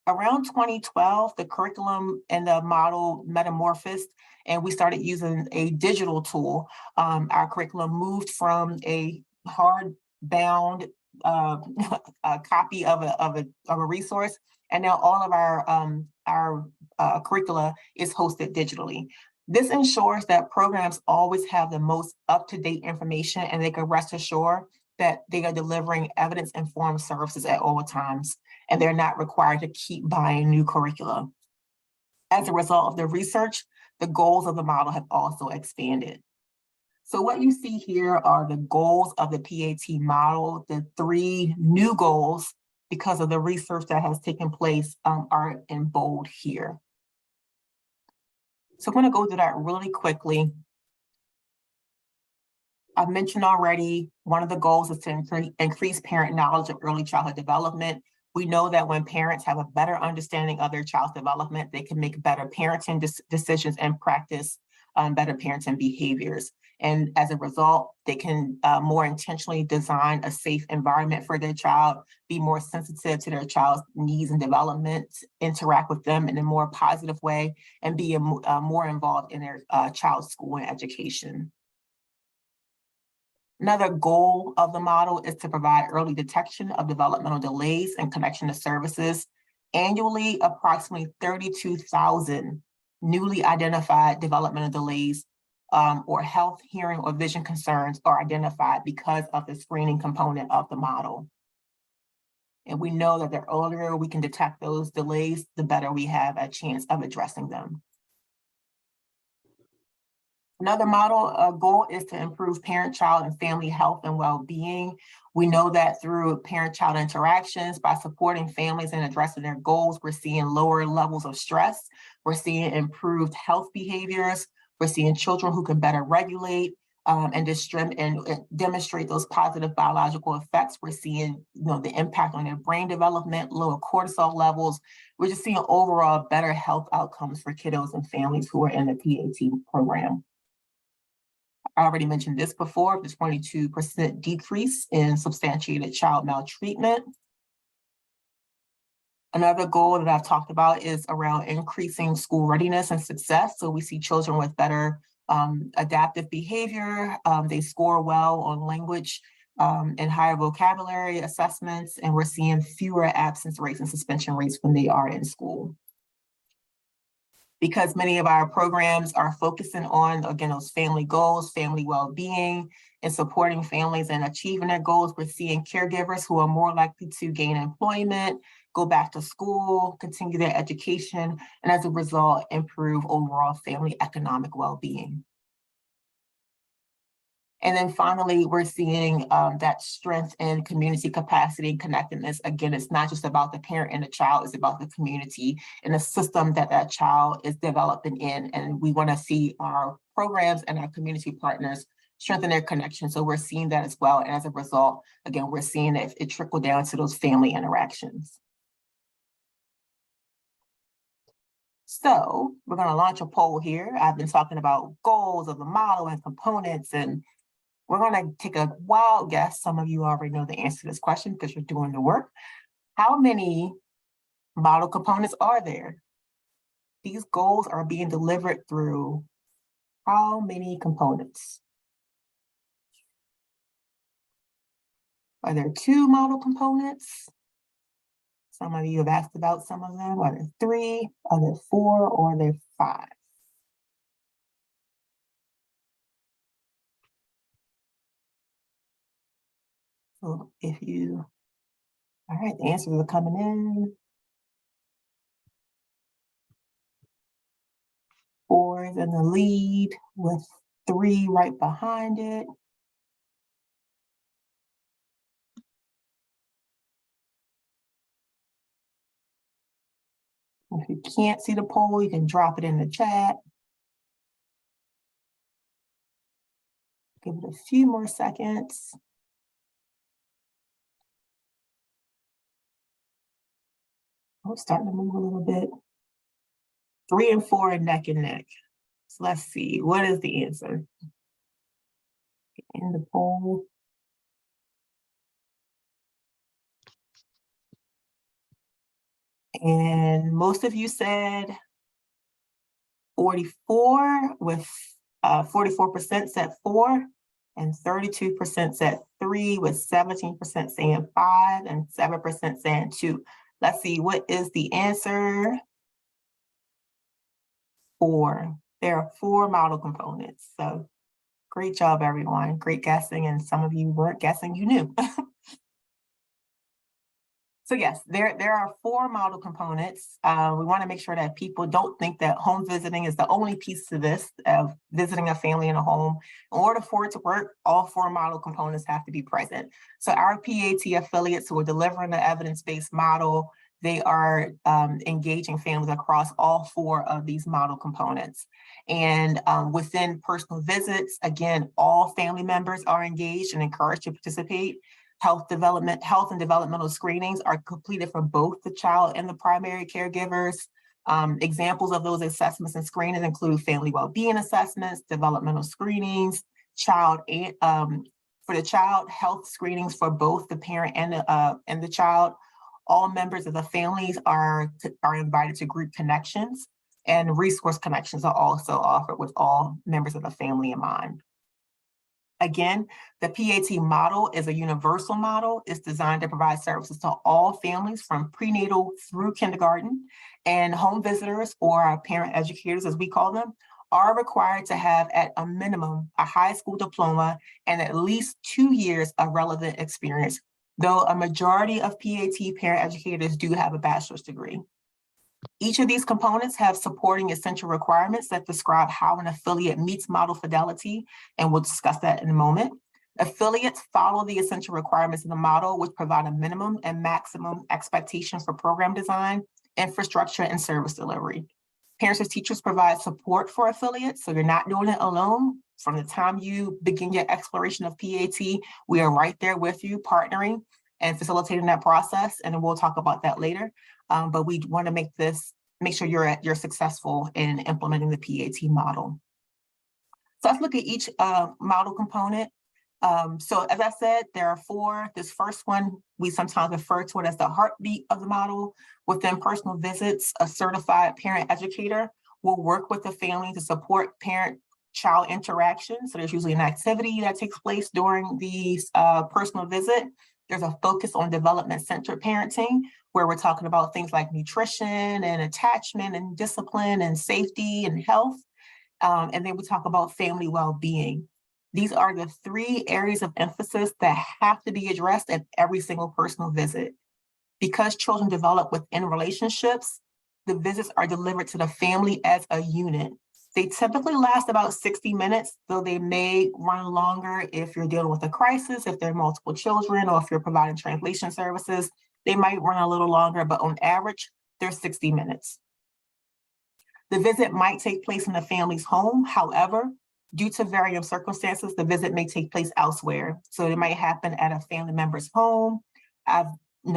Around 2012, the curriculum and the model metamorphosed, and we started using a digital tool. Our curriculum moved from a hard-bound copy of a resource, and now all of our curricula is hosted digitally. This ensures that programs always have the most up-to-date information, and they can rest assured that they are delivering evidence-informed services at all times, and they're not required to keep buying new curricula. As a result of the research, the goals of the model have also expanded. So what you see here are the goals of the PAT model. The 3 new goals because of the research that has taken place, are in bold here. So I'm going to go through that really quickly. I've mentioned already, one of the goals is to increase parent knowledge of early childhood development. We know that when parents have a better understanding of their child's development, they can make better parenting decisions and practice better parenting behaviors. And as a result, they can more intentionally design a safe environment for their child, be more sensitive to their child's needs and development, interact with them in a more positive way, and be more involved in their child's school and education. Another goal of the model is to provide early detection of developmental delays and connection to services. Annually, approximately 32,000 newly identified developmental delays or health, hearing, or vision concerns are identified because of the screening component of the model. And we know that the earlier we can detect those delays, the better we have a chance of addressing them. Another model goal is to improve parent, child, and family health and well-being. We know that through parent-child interactions, by supporting families and addressing their goals, we're seeing lower levels of stress. We're seeing improved health behaviors. We're seeing children who can better regulate and demonstrate those positive biological effects. We're seeing, the impact on their brain development, lower cortisol levels. We're just seeing overall better health outcomes for kiddos and families who are in the PAT program. I already mentioned this before, the 22% decrease in substantiated child maltreatment. Another goal that I've talked about is around increasing school readiness and success. So we see children with better adaptive behavior. They score well on language and higher vocabulary assessments, and we're seeing fewer absence rates and suspension rates when they are in school. Because many of our programs are focusing on, again, those family goals, family well-being, and supporting families and achieving their goals, we're seeing caregivers who are more likely to gain employment, go back to school, continue their education, and as a result, improve overall family economic well-being. And then finally, we're seeing that strength in community capacity and connectedness. Again, it's not just about the parent and the child, it's about the community and the system that that child is developing in. And we want to see our programs and our community partners strengthen their connection. So we're seeing that as well. And as a result, again, we're seeing that it trickle down to those family interactions. So we're going to launch a poll here. I've been talking about goals of the model and components, and we're going to take a wild guess. Some of you already know the answer to this question because you're doing the work. How many model components are there? These goals are being delivered through how many components? Are there 2 model components? Some of you have asked about some of them. Are there 3? Are there 4? Or are there 5? So if you, all right, the answers are coming in. 4 is in the lead with 3 right behind it. If you can't see the poll, you can drop it in the chat. Give it a few more seconds. Oh, it's starting to move a little bit. 3 and 4 are neck and neck. So let's see, what is the answer? In the poll. And most of you said 44, with 44% said 4, and 32% said 3, with 17% saying 5, and 7% saying 2. Let's see, what is the answer? 4. There are 4 model components. So great job, everyone. Great guessing. And some of you weren't guessing, you knew. So yes, there are 4 model components. We want to make sure that people don't think that home visiting is the only piece to this of visiting a family in a home. In order for it to work, all 4 model components have to be present. So our PAT affiliates who are delivering the evidence-based model, they are engaging families across all 4 of these model components. And within personal visits, again, all family members are engaged and encouraged to participate. Health and developmental screenings are completed for both the child and the primary caregivers. Examples of those assessments and screenings include family well-being assessments, developmental screenings, for the child, health screenings for both the parent and the child. All members of the families are invited to group connections, and resource connections are also offered with all members of the family in mind. Again, the PAT model is a universal model. It's designed to provide services to all families from prenatal through kindergarten, and home visitors, or our parent educators as we call them, are required to have at a minimum a high school diploma and at least 2 years of relevant experience, though a majority of PAT parent educators do have a bachelor's degree. Each of these components have supporting essential requirements that describe how an affiliate meets model fidelity, and we'll discuss that in a moment. Affiliates follow the essential requirements of the model, which provide a minimum and maximum expectations for program design, infrastructure, and service delivery. Parents and teachers provide support for affiliates, so you're not doing it alone. From the time you begin your exploration of PAT, we are right there with you, partnering and facilitating that process, and we'll talk about that later. But we want to make sure you're successful in implementing the PAT model. So let's look at each model component. So as I said, there are 4. This first one, we sometimes refer to it as the heartbeat of the model. Within personal visits, a certified parent educator will work with the family to support parent-child interaction. So there's usually an activity that takes place during the personal visit. There's a focus on development-centered parenting, where we're talking about things like nutrition and attachment and discipline and safety and health. And then we talk about family well-being. These are the 3 areas of emphasis that have to be addressed at every single personal visit. Because children develop within relationships, the visits are delivered to the family as a unit. They typically last about 60 minutes, though they may run longer if you're dealing with a crisis, if there are multiple children, or if you're providing translation services. They might run a little longer, but on average, they're 60 minutes. The visit might take place in the family's home. However, due to varying circumstances, the visit may take place elsewhere. So it might happen at a family member's home. I've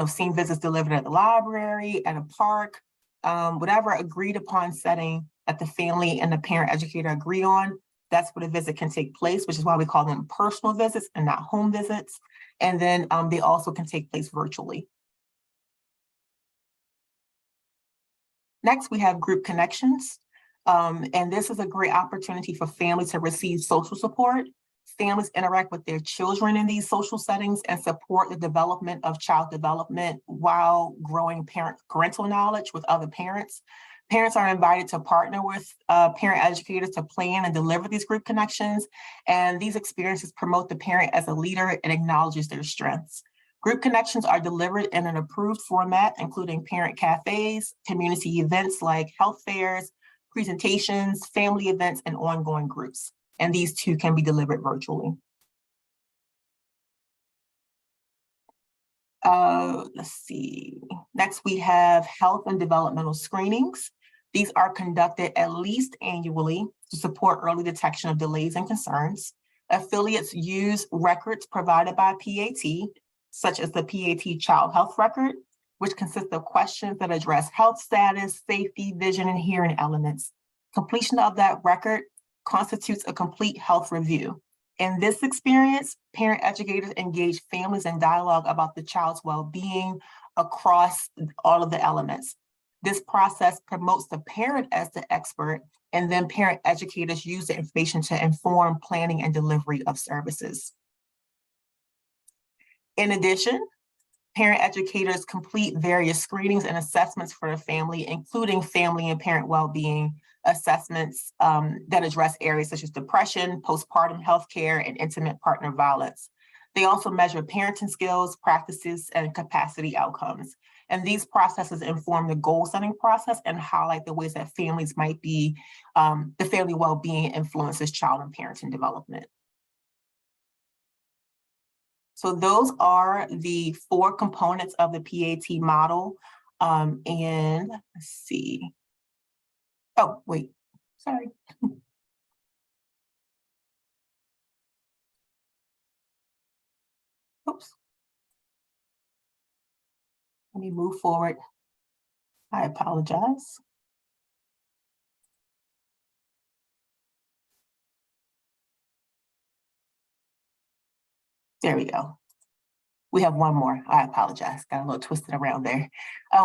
seen visits delivered at the library, at a park, whatever agreed upon setting that the family and the parent educator agree on, that's where the visit can take place, which is why we call them personal visits and not home visits. And then they also can take place virtually. Next, we have group connections. And this is a great opportunity for families to receive social support. Families interact with their children in these social settings and support the development of child development while growing parental knowledge with other parents. Parents are invited to partner with parent educators to plan and deliver these group connections. And these experiences promote the parent as a leader and acknowledges their strengths. Group connections are delivered in an approved format, including parent cafes, community events like health fairs, presentations, family events, and ongoing groups. And these 2 can be delivered virtually. Let's see. Next, we have health and developmental screenings. These are conducted at least annually to support early detection of delays and concerns. Affiliates use records provided by PAT, such as the PAT Child Health Record, which consists of questions that address health status, safety, vision, and hearing elements. Completion of that record constitutes a complete health review. In this experience, parent educators engage families in dialogue about the child's well-being across all of the elements. This process promotes the parent as the expert, and then parent educators use the information to inform planning and delivery of services. In addition, parent educators complete various screenings and assessments for the family, including family and parent well-being assessments that address areas such as depression, postpartum healthcare, and intimate partner violence. They also measure parenting skills, practices, and capacity outcomes. And these processes inform the goal setting process and highlight the ways that families might be, the family well-being influences child and parenting development. So those are the 4 components of the PAT model. And let's see. Oh, wait, sorry. Oops. Let me move forward. I apologize. There we go. We have one more. I apologize. Got a little twisted around there.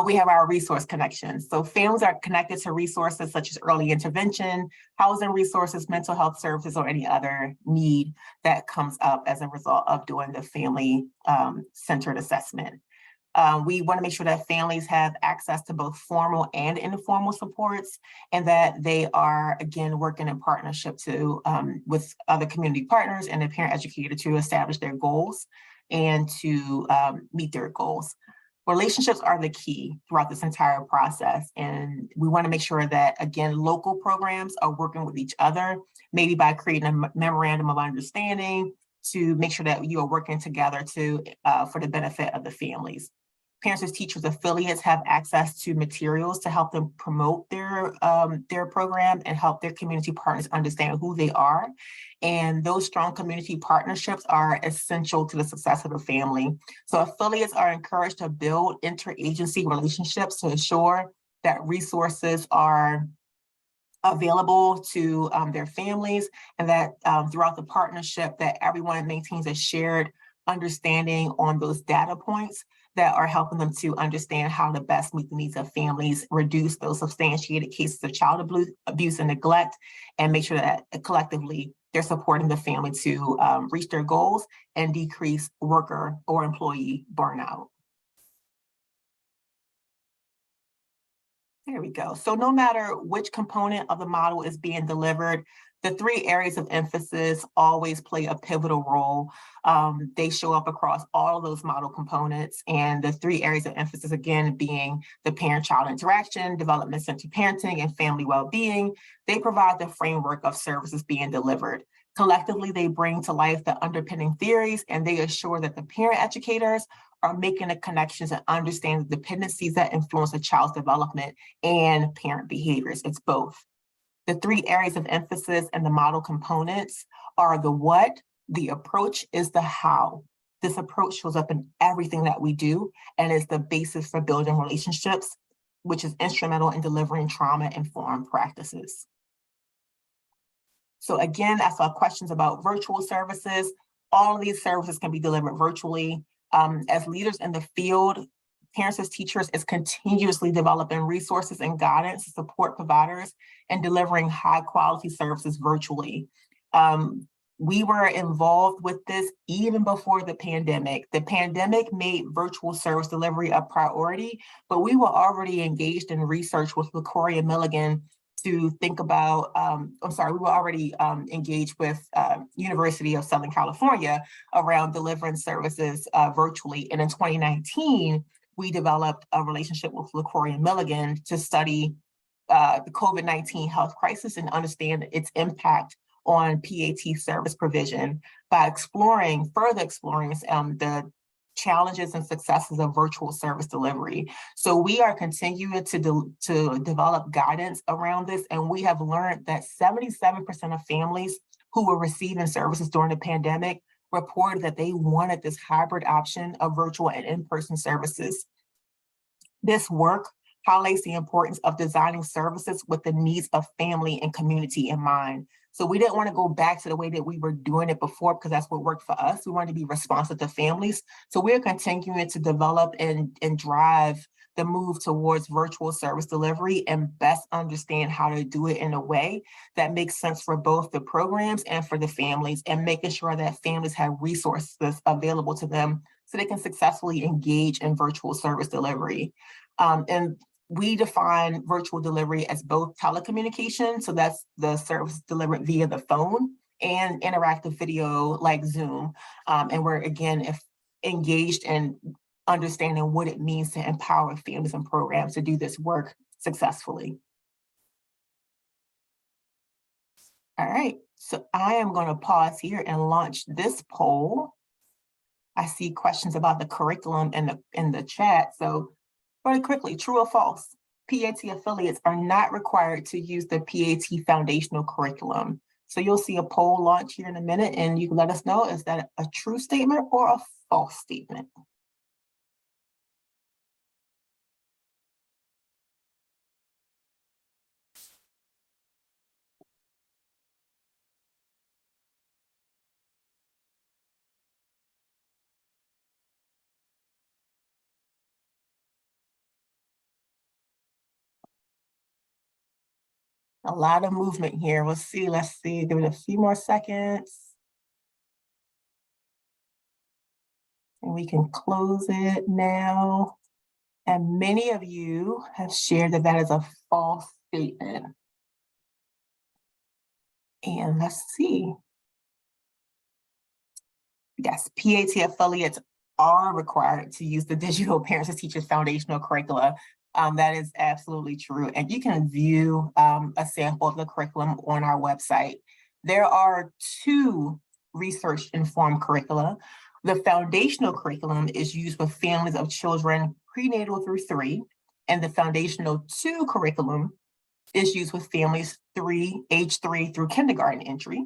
We have our resource connections. So families are connected to resources such as early intervention, housing resources, mental health services, or any other need that comes up as a result of doing the family centered assessment. We want to make sure that families have access to both formal and informal supports, and that they are, again, working in partnership to with other community partners and the parent educator to establish their goals and to meet their goals. Relationships are the key throughout this entire process. And we want to make sure that, again, local programs are working with each other, maybe by creating a memorandum of understanding to make sure that you are working together to for the benefit of the families. Parents as teachers affiliates have access to materials to help them promote their program and help their community partners understand who they are. And those strong community partnerships are essential to the success of the family. So affiliates are encouraged to build interagency relationships to ensure that resources are available to their families, and that throughout the partnership that everyone maintains a shared understanding on those data points that are helping them to understand how to best meet the needs of families, reduce those substantiated cases of child abuse and neglect, and make sure that collectively they're supporting the family to reach their goals and decrease worker or employee burnout. There we go. So no matter which component of the model is being delivered, the 3 areas of emphasis always play a pivotal role. They show up across all of those model components, and the 3 areas of emphasis, again, being the parent-child interaction, development-centered parenting, and family well-being. They provide the framework of services being delivered. Collectively, they bring to life the underpinning theories, and they assure that the parent educators are making the connections and understand the dependencies that influence a child's development and parent behaviors. It's both. The 3 areas of emphasis and the model components are the what, the approach is the how. This approach shows up in everything that we do and is the basis for building relationships, which is instrumental in delivering trauma-informed practices. So again, I saw questions about virtual services. All of these services can be delivered virtually. As leaders in the field, parents as teachers is continuously developing resources and guidance to support providers and delivering high quality services virtually. We were involved with this even before the pandemic. The pandemic made virtual service delivery a priority, but we were already engaged in research with LaCoria Milligan to think about, we were already engaged with University of Southern California around delivering services virtually. And in 2019, we developed a relationship with LaCoria Milligan to study the COVID-19 health crisis and understand its impact on PAT service provision by further exploring the challenges and successes of virtual service delivery. So we are continuing to develop guidance around this, and we have learned that 77% of families who were receiving services during the pandemic reported that they wanted this hybrid option of virtual and in-person services. This work highlights the importance of designing services with the needs of family and community in mind. So we didn't want to go back to the way that we were doing it before because that's what worked for us. We wanted to be responsive to families. So we're continuing to develop and drive the move towards virtual service delivery and best understand how to do it in a way that makes sense for both the programs and for the families, and making sure that families have resources available to them so they can successfully engage in virtual service delivery. And we define virtual delivery as both telecommunication, so that's the service delivered via the phone, and interactive video like Zoom. And we're again engaged in understanding what it means to empower families and programs to do this work successfully. All right, so I am going to pause here and launch this poll. I see questions about the curriculum in the chat. So very quickly, true or false? PAT affiliates are not required to use the PAT foundational curriculum. So you'll see a poll launch here in a minute, and you can let us know, is that a true statement or a false statement? A lot of movement here. Let's see, give it a few more seconds. And we can close it now. And many of you have shared that that is a false statement. And let's see. Yes, PAT affiliates are required to use the Digital Parents and Teachers Foundational Curricula. That is absolutely true. And you can view a sample of the curriculum on our website. There are 2 research-informed curricula. The foundational curriculum is used with families of children prenatal through 3, and the foundational 2 curriculum is used with families age 3 through kindergarten entry.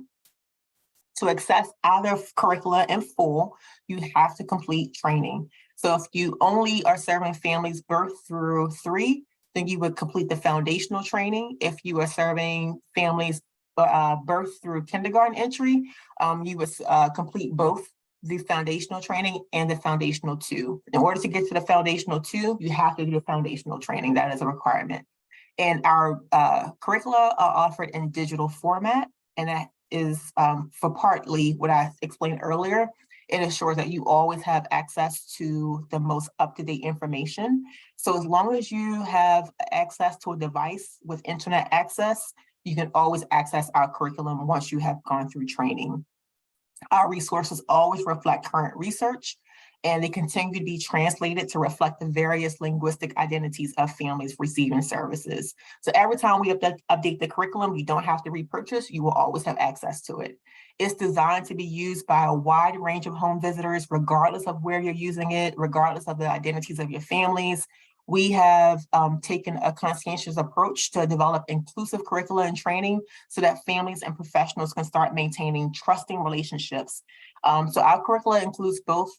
To access either curricula in full, you have to complete training. So if you only are serving families birth through 3, then you would complete the foundational training. If you are serving families birth through kindergarten entry, you would complete both the foundational training and the foundational 2. In order to get to the foundational 2, you have to do the foundational training. That is a requirement. And our curricula are offered in digital format, and that is for partly what I explained earlier. It ensures that you always have access to the most up-to-date information. So as long as you have access to a device with internet access, you can always access our curriculum once you have gone through training. Our resources always reflect current research, and they continue to be translated to reflect the various linguistic identities of families receiving services. So every time we update the curriculum, you don't have to repurchase, you will always have access to it. It's designed to be used by a wide range of home visitors, regardless of where you're using it, regardless of the identities of your families. We have taken a conscientious approach to develop inclusive curricula and training so that families and professionals can start maintaining trusting relationships. So our curricula includes both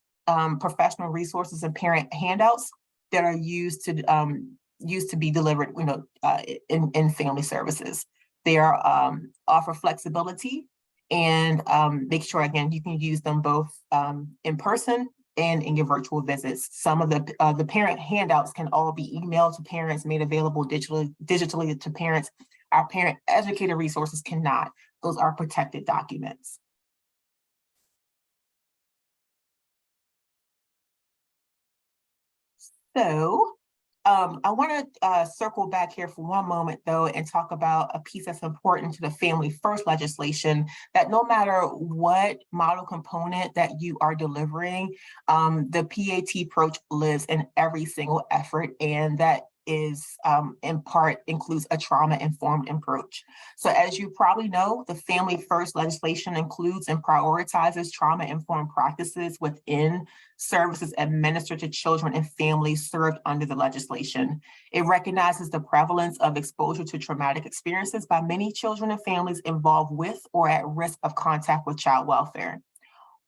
professional resources and parent handouts that are used to be delivered, in family services. They are offer flexibility and make sure, again, you can use them both in person and in your virtual visits. Some of the parent handouts can all be emailed to parents, made available digitally to parents. Our parent educator resources cannot. Those are protected documents. So I want to circle back here for one moment, though, and talk about a piece that's important to the Family First legislation, that no matter what model component that you are delivering, the PAT approach lives in every single effort, and that is in part includes a trauma-informed approach. So as you probably know, the Family First legislation includes and prioritizes trauma-informed practices within services administered to children and families served under the legislation. It recognizes the prevalence of exposure to traumatic experiences by many children and families involved with or at risk of contact with child welfare.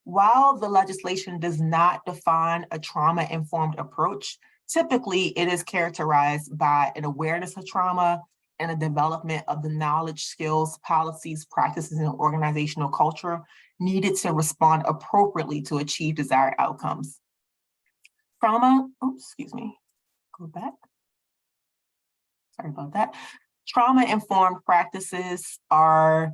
While the legislation does not define a trauma-informed approach, typically it is characterized by an awareness of trauma and a development of the knowledge, skills, policies, practices, and organizational culture needed to respond appropriately to achieve desired outcomes. Trauma, go back. Sorry about that. Trauma-informed practices are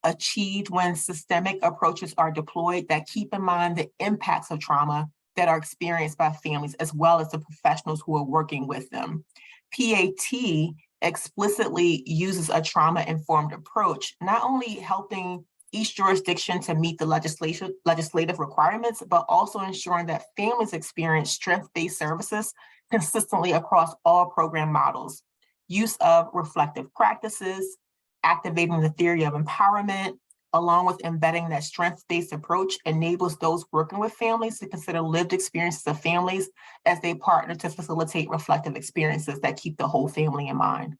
achieved when systemic approaches are deployed that keep in mind the impacts of trauma that are experienced by families, as well as the professionals who are working with them. PAT explicitly uses a trauma-informed approach, not only helping each jurisdiction to meet the legislative requirements, but also ensuring that families experience strength-based services consistently across all program models. Use of reflective practices, activating the theory of empowerment, along with embedding that strength-based approach enables those working with families to consider lived experiences of families as they partner to facilitate reflective experiences that keep the whole family in mind.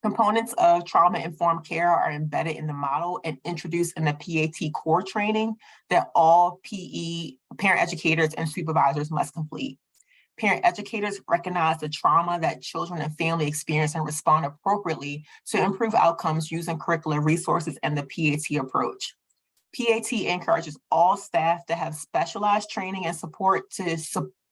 Components of trauma-informed care are embedded in the model and introduced in the PAT core training that all parent educators and supervisors must complete. Parent educators recognize the trauma that children and family experience and respond appropriately to improve outcomes using curricular resources and the PAT approach. PAT encourages all staff to have specialized training and support to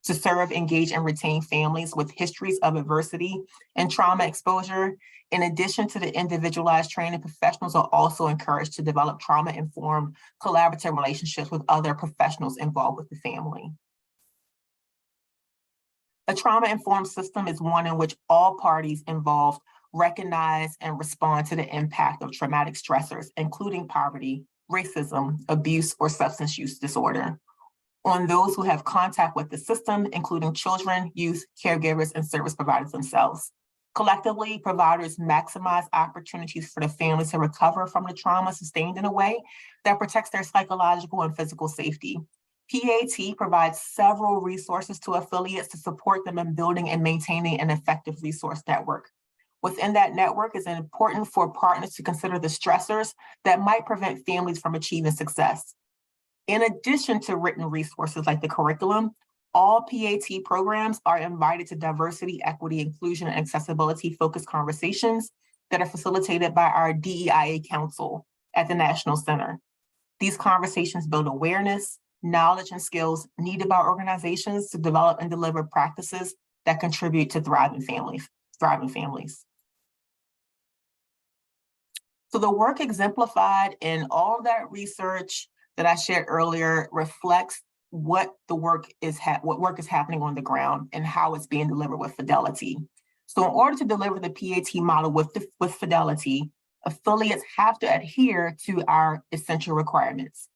serve, engage, and retain families with histories of adversity and trauma exposure. In addition to the individualized training, professionals are also encouraged to develop trauma-informed collaborative relationships with other professionals involved with the family. A trauma-informed system is one in which all parties involved recognize and respond to the impact of traumatic stressors, including poverty, racism, abuse, or substance use disorder, on those who have contact with the system, including children, youth, caregivers, and service providers themselves. Collectively, providers maximize opportunities for the family to recover from the trauma sustained in a way that protects their psychological and physical safety. PAT provides several resources to affiliates to support them in building and maintaining an effective resource network. Within that network, it's important for partners to consider the stressors that might prevent families from achieving success. In addition to written resources like the curriculum, all PAT programs are invited to diversity, equity, inclusion, and accessibility focused conversations that are facilitated by our DEIA Council at the National Center. These conversations build awareness, knowledge, and skills needed by organizations to develop and deliver practices that contribute to thriving families. So the work exemplified in all that research that I shared earlier reflects what work is happening on the ground and how it's being delivered with fidelity. So in order to deliver the PAT model with fidelity, affiliates have to adhere to our essential requirements.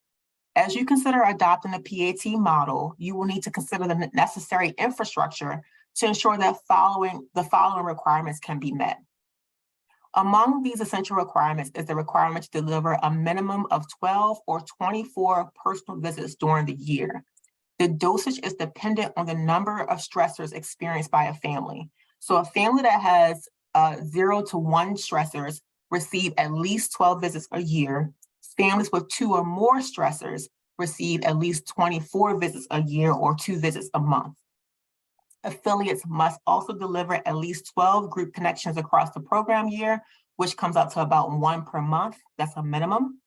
As you consider adopting the PAT model, you will need to consider the necessary infrastructure to ensure that the following requirements can be met. Among these essential requirements is the requirement to deliver a minimum of 12 or 24 personal visits during the year. The dosage is dependent on the number of stressors experienced by a family. So a family that has 0 to 1 stressors receive at least 12 visits a year. Families with 2 or more stressors receive at least 24 visits a year or 2 visits a month. Affiliates must also deliver at least 12 group connections across the program year, which comes out to about 1 per month. That's a minimum.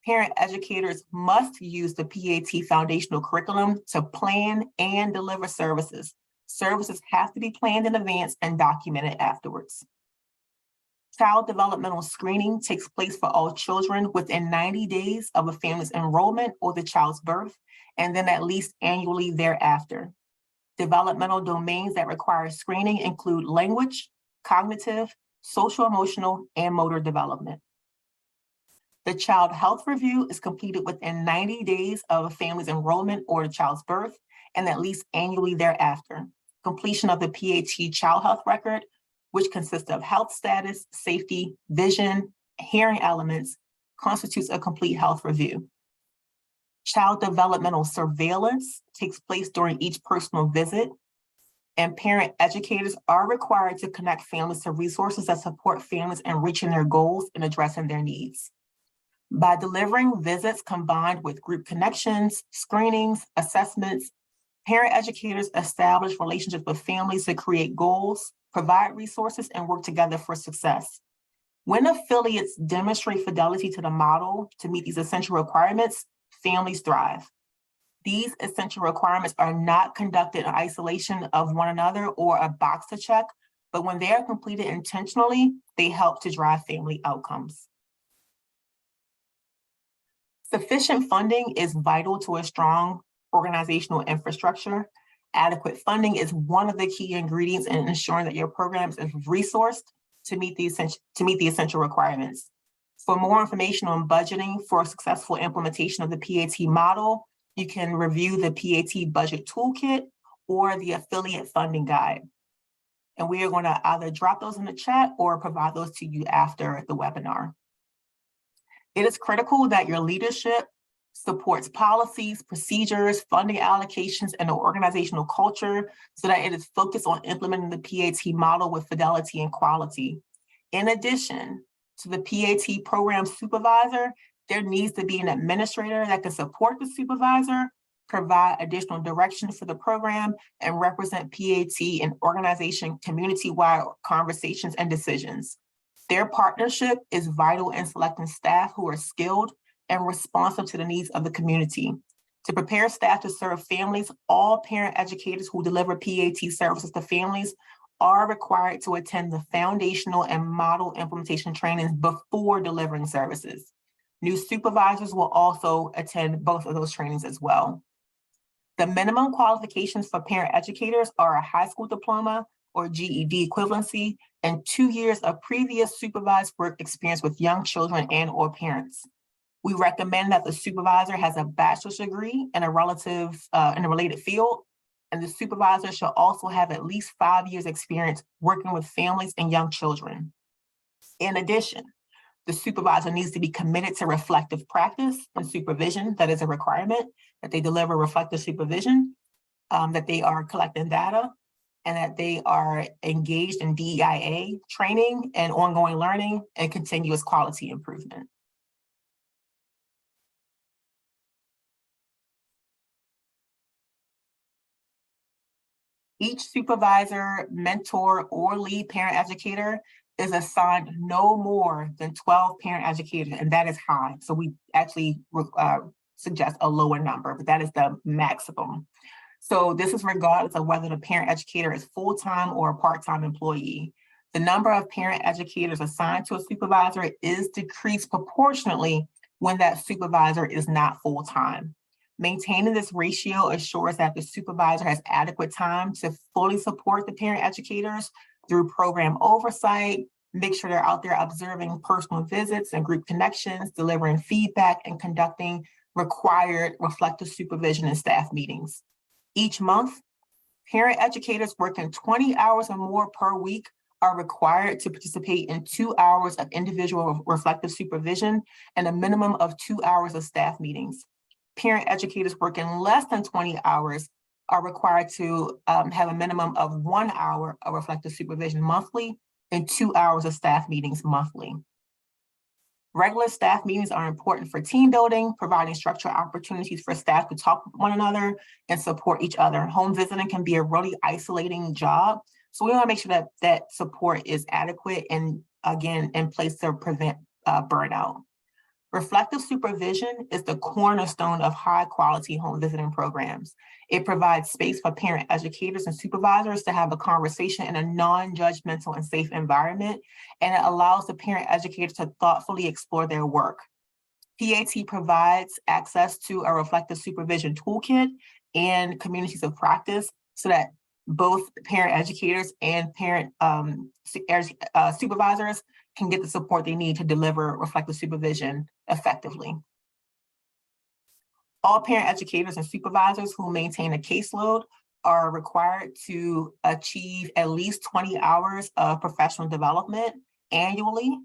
Parent educators must use the PAT foundational curriculum to plan and deliver services. Services have to be planned in advance and documented afterwards. Child developmental screening takes place for all children within 90 days of a family's enrollment or the child's birth, and then at least annually thereafter. Developmental domains that require screening include language, cognitive, social emotional, and motor development. The child health review is completed within 90 days of a family's enrollment or the child's birth, and at least annually thereafter. Completion of the PAT child health record, which consists of health status, safety, vision, hearing elements, constitutes a complete health review. Child developmental surveillance takes place during each personal visit, and parent educators are required to connect families to resources that support families in reaching their goals and addressing their needs. By delivering visits combined with group connections, screenings, assessments, parent educators establish relationships with families to create goals, provide resources, and work together for success. When affiliates demonstrate fidelity to the model to meet these essential requirements, families thrive. These essential requirements are not conducted in isolation of one another or a box to check, but when they are completed intentionally, they help to drive family outcomes. Sufficient funding is vital to a strong organizational infrastructure. Adequate funding is one of the key ingredients in ensuring that your programs is resourced, to meet the essential requirements. For more information on budgeting for a successful implementation of the PAT model, you can review the PAT budget toolkit or the affiliate funding guide. And we are going to either drop those in the chat or provide those to you after the webinar. It is critical that your leadership supports policies, procedures, funding allocations, and an organizational culture so that it is focused on implementing the PAT model with fidelity and quality. In addition to the PAT program supervisor, there needs to be an administrator that can support the supervisor, provide additional direction for the program, and represent PAT in organization community-wide conversations and decisions. Their partnership is vital in selecting staff who are skilled and responsive to the needs of the community. To prepare staff to serve families, all parent educators who deliver PAT services to families are required to attend the foundational and model implementation trainings before delivering services. New supervisors will also attend both of those trainings as well. The minimum qualifications for parent educators are a high school diploma or GED equivalency and 2 years of previous supervised work experience with young children and or parents. We recommend that the supervisor has a bachelor's degree in a related field, and the supervisor should also have at least 5 years experience working with families and young children. In addition, the supervisor needs to be committed to reflective practice and supervision. That is a requirement that they deliver reflective supervision, that they are collecting data, and that they are engaged in DEIA training and ongoing learning and continuous quality improvement. Each supervisor, mentor, or lead parent educator is assigned no more than 12 parent educators, and that is high. So we actually suggest a lower number, but that is the maximum. So this is regardless of whether the parent educator is full-time or a part-time employee. The number of parent educators assigned to a supervisor is decreased proportionately when that supervisor is not full-time. Maintaining this ratio assures that the supervisor has adequate time to fully support the parent educators through program oversight, make sure they're out there observing personal visits and group connections, delivering feedback, and conducting required reflective supervision and staff meetings. Each month, parent educators working 20 hours or more per week are required to participate in 2 hours of individual reflective supervision and a minimum of 2 hours of staff meetings. Parent educators working less than 20 hours are required to have a minimum of 1 hour of reflective supervision monthly and 2 hours of staff meetings monthly. Regular staff meetings are important for team building, providing structured opportunities for staff to talk with one another and support each other. Home visiting can be a really isolating job, so we want to make sure that that support is adequate and, again, in place to prevent burnout. Reflective supervision is the cornerstone of high-quality home visiting programs. It provides space for parent educators and supervisors to have a conversation in a non-judgmental and safe environment, and it allows the parent educators to thoughtfully explore their work. PAT provides access to a reflective supervision toolkit and communities of practice so that both parent educators and parent supervisors can get the support they need to deliver reflective supervision effectively. All parent educators and supervisors who maintain a caseload are required to achieve at least 20 hours of professional development annually,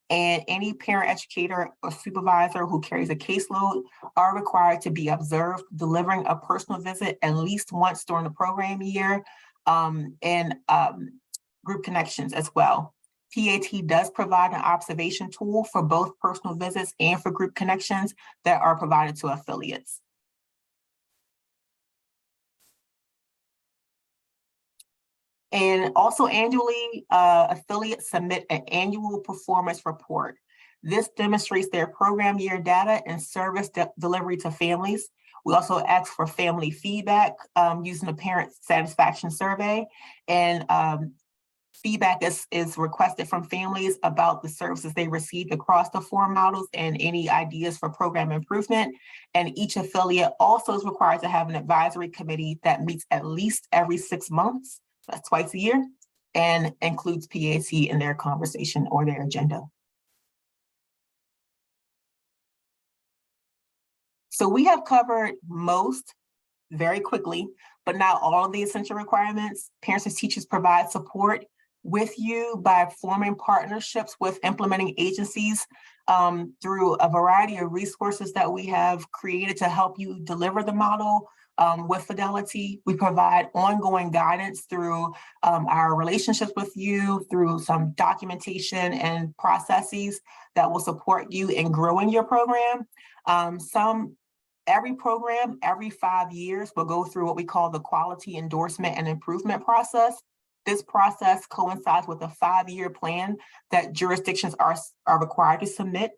and any parent educator or supervisor who carries a caseload are required to be observed delivering a personal visit at least once during the program year, and group connections as well. PAT does provide an observation tool for both personal visits and for group connections that are provided to affiliates. And also annually, affiliates submit an annual performance report. This demonstrates their program year data and service delivery to families. We also ask for family feedback using a parent satisfaction survey, and feedback is requested from families about the services they received across the 4 models and any ideas for program improvement. And each affiliate also is required to have an advisory committee that meets at least every 6 months, that's twice a year, and includes PAT in their conversation or their agenda. So we have covered most very quickly, but not all of the essential requirements. Parents and teachers provide support with you by forming partnerships with implementing agencies through a variety of resources that we have created to help you deliver the model with fidelity. We provide ongoing guidance through our relationships with you, through some documentation and processes that will support you in growing your program. Every program, every 5 years, will go through what we call the quality endorsement and improvement process. This process coincides with a 5-year plan that jurisdictions are required to submit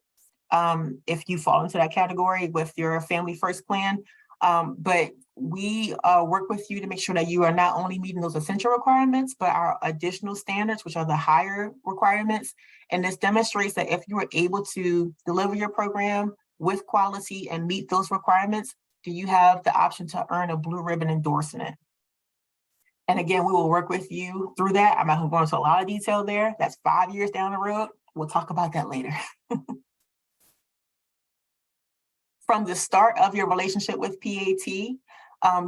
if you fall into that category with your Family First plan. But we work with you to make sure that you are not only meeting those essential requirements, but our additional standards, which are the higher requirements. And this demonstrates that if you are able to deliver your program with quality and meet those requirements, do you have the option to earn a blue ribbon endorsement? And again, we will work with you through that. I'm not going to go into a lot of detail there. That's 5 years down the road. We'll talk about that later. From the start of your relationship with PAT,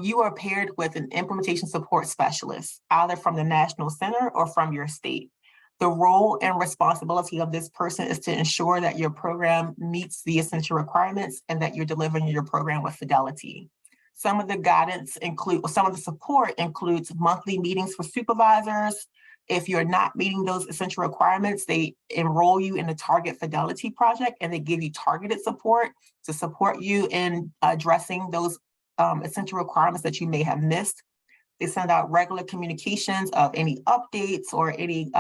you are paired with an implementation support specialist, either from the National Center or from your state. The role and responsibility of this person is to ensure that your program meets the essential requirements and that you're delivering your program with fidelity. Some of the guidance some of the support includes monthly meetings for supervisors. If you're not meeting those essential requirements, they enroll you in the Target Fidelity Project, and they give you targeted support to support you in addressing those essential requirements that you may have missed. They send out regular communications of any updates or any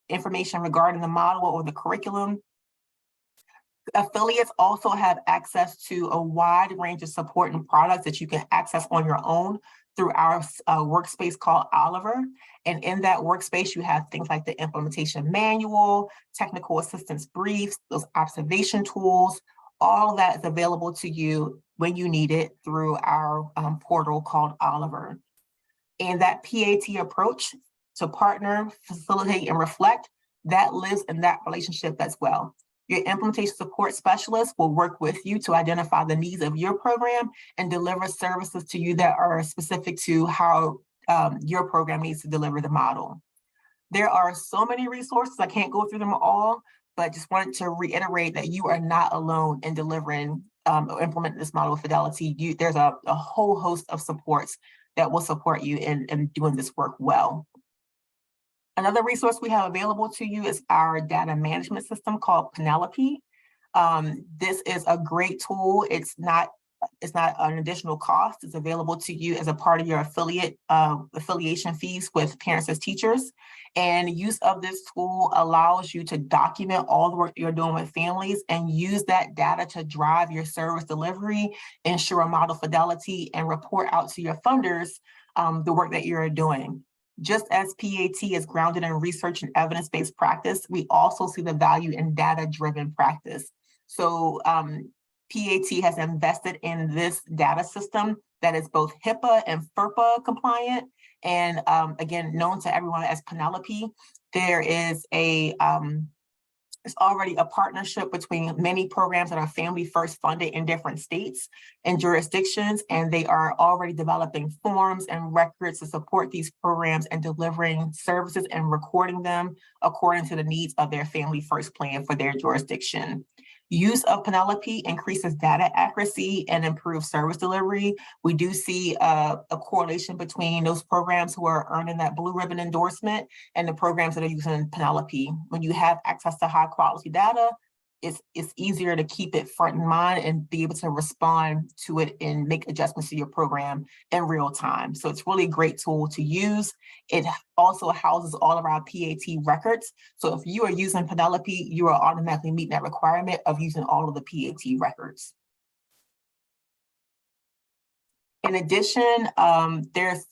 information regarding the model or the curriculum. Affiliates also have access to a wide range of support and products that you can access on your own through our workspace called Oliver. And in that workspace, you have things like the implementation manual, technical assistance briefs, those observation tools. All of that is available to you when you need it through our portal called Oliver. And that PAT approach to partner, facilitate, and reflect, that lives in that relationship as well. Your implementation support specialist will work with you to identify the needs of your program and deliver services to you that are specific to how your program needs to deliver the model. There are so many resources, I can't go through them all, but just wanted to reiterate that you are not alone in delivering or implementing this model with fidelity. There's a whole host of supports that will support you in doing this work well. Another resource we have available to you is our data management system called Penelope. This is a great tool. It's not an additional cost. It's available to you as a part of your affiliation fees with parents as teachers. And use of this tool allows you to document all the work you're doing with families and use that data to drive your service delivery, ensure model fidelity, and report out to your funders the work that you're doing. Just as PAT is grounded in research and evidence-based practice, we also see the value in data-driven practice. So PAT has invested in this data system that is both HIPAA and FERPA compliant, and again, known to everyone as Penelope. There is it's already a partnership between many programs that are Family First funded in different states and jurisdictions, and they are already developing forms and records to support these programs and delivering services and recording them according to the needs of their Family First plan for their jurisdiction. Use of Penelope increases data accuracy and improves service delivery. We do see a correlation between those programs who are earning that blue ribbon endorsement and the programs that are using Penelope. When you have access to high quality data, it's easier to keep it front in mind and be able to respond to it and make adjustments to your program in real time. So it's really a great tool to use. It also houses all of our PAT records. So if you are using Penelope, you are automatically meeting that requirement of using all of the PAT records. In addition, there's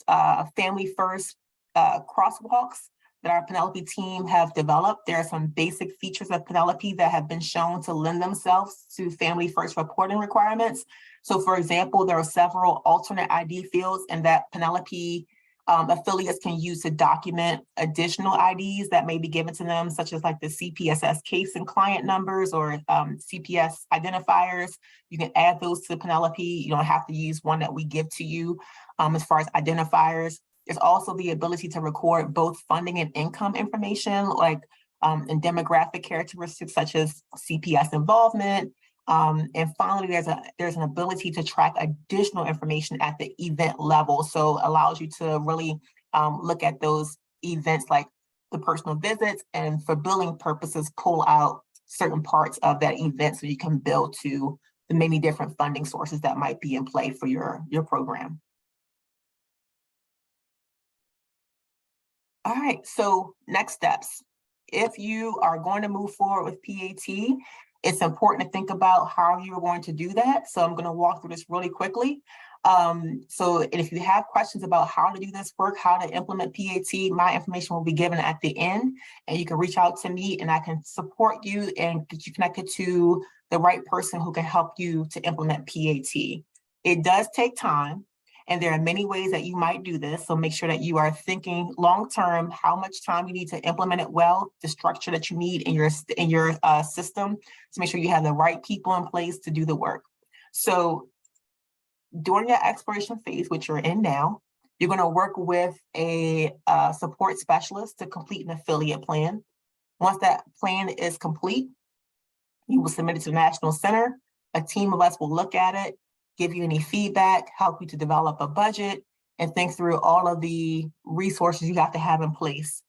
Family First crosswalks that our Penelope team have developed. There are some basic features of Penelope that have been shown to lend themselves to Family First reporting requirements. So for example, there are several alternate ID fields in that Penelope affiliates can use to document additional IDs that may be given to them, such as like the CPSS case and client numbers or CPS identifiers. You can add those to Penelope. You don't have to use one that we give to you as far as identifiers. There's also the ability to record both funding and income information, like and demographic characteristics such as CPS involvement. And finally, there's an ability to track additional information at the event level. So allows you to really look at those events like the personal visits, and for billing purposes, pull out certain parts of that event so you can bill to the many different funding sources that might be in play for your program. All right, so next steps. If you are going to move forward with PAT, it's important to think about how you're going to do that. So I'm going to walk through this really quickly. So if you have questions about how to do this work, how to implement PAT, my information will be given at the end, and you can reach out to me and I can support you and get you connected to the right person who can help you to implement PAT. It does take time, and there are many ways that you might do this. So make sure that you are thinking long-term, how much time you need to implement it well, the structure that you need in your system to make sure you have the right people in place to do the work. So during your exploration phase, which you're in now, you're going to work with a support specialist to complete an affiliate plan. Once that plan is complete, you will submit it to the National Center. A team of us will look at it, give you any feedback, help you to develop a budget, and think through all of the resources you have to have in place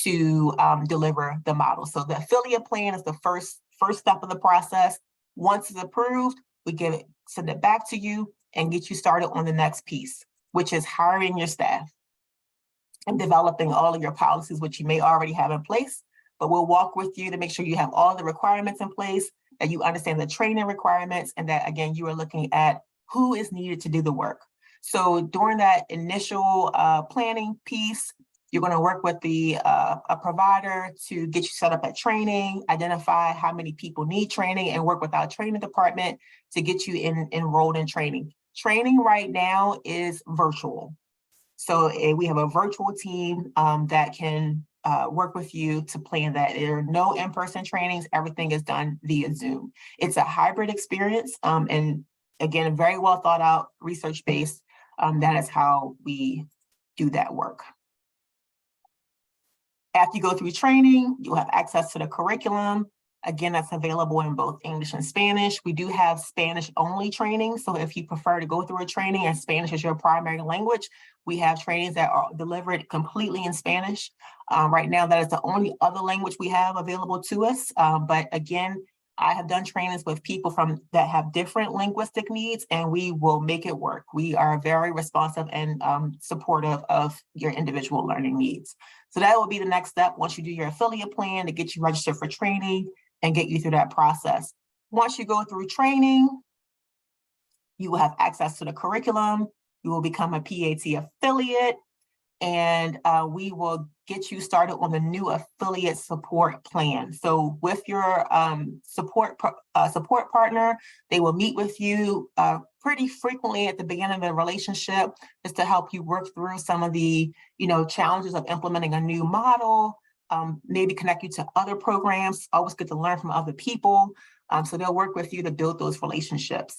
to deliver the model. So the affiliate plan is the first step of the process. Once it's approved, we send it back to you and get you started on the next piece, which is hiring your staff and developing all of your policies, which you may already have in place, but we'll walk with you to make sure you have all the requirements in place, that you understand the training requirements, and that, again, you are looking at who is needed to do the work. So during that initial planning piece, you're going to work with a provider to get you set up at training, identify how many people need training, and work with our training department to get you enrolled in training. Training right now is virtual. So we have a virtual team that can work with you to plan that. There are no in-person trainings. Everything is done via Zoom. It's a hybrid experience, and again, very well thought out, research-based. That is how we do that work. After you go through training, you'll have access to the curriculum. Again, that's available in both English and Spanish. We do have Spanish-only training. So if you prefer to go through a training and Spanish is your primary language, we have trainings that are delivered completely in Spanish. Right now, that is the only other language we have available to us. But again, I have done trainings with people that have different linguistic needs, and we will make it work. We are very responsive and supportive of your individual learning needs. So that will be the next step once you do your affiliate plan, to get you registered for training and get you through that process. Once you go through training, you will have access to the curriculum. You will become a PAT affiliate, and we will get you started on the new affiliate support plan. So with your support partner, they will meet with you pretty frequently at the beginning of the relationship, just to help you work through some of the challenges of implementing a new model, maybe connect you to other programs. Always good to learn from other people. So they'll work with you to build those relationships.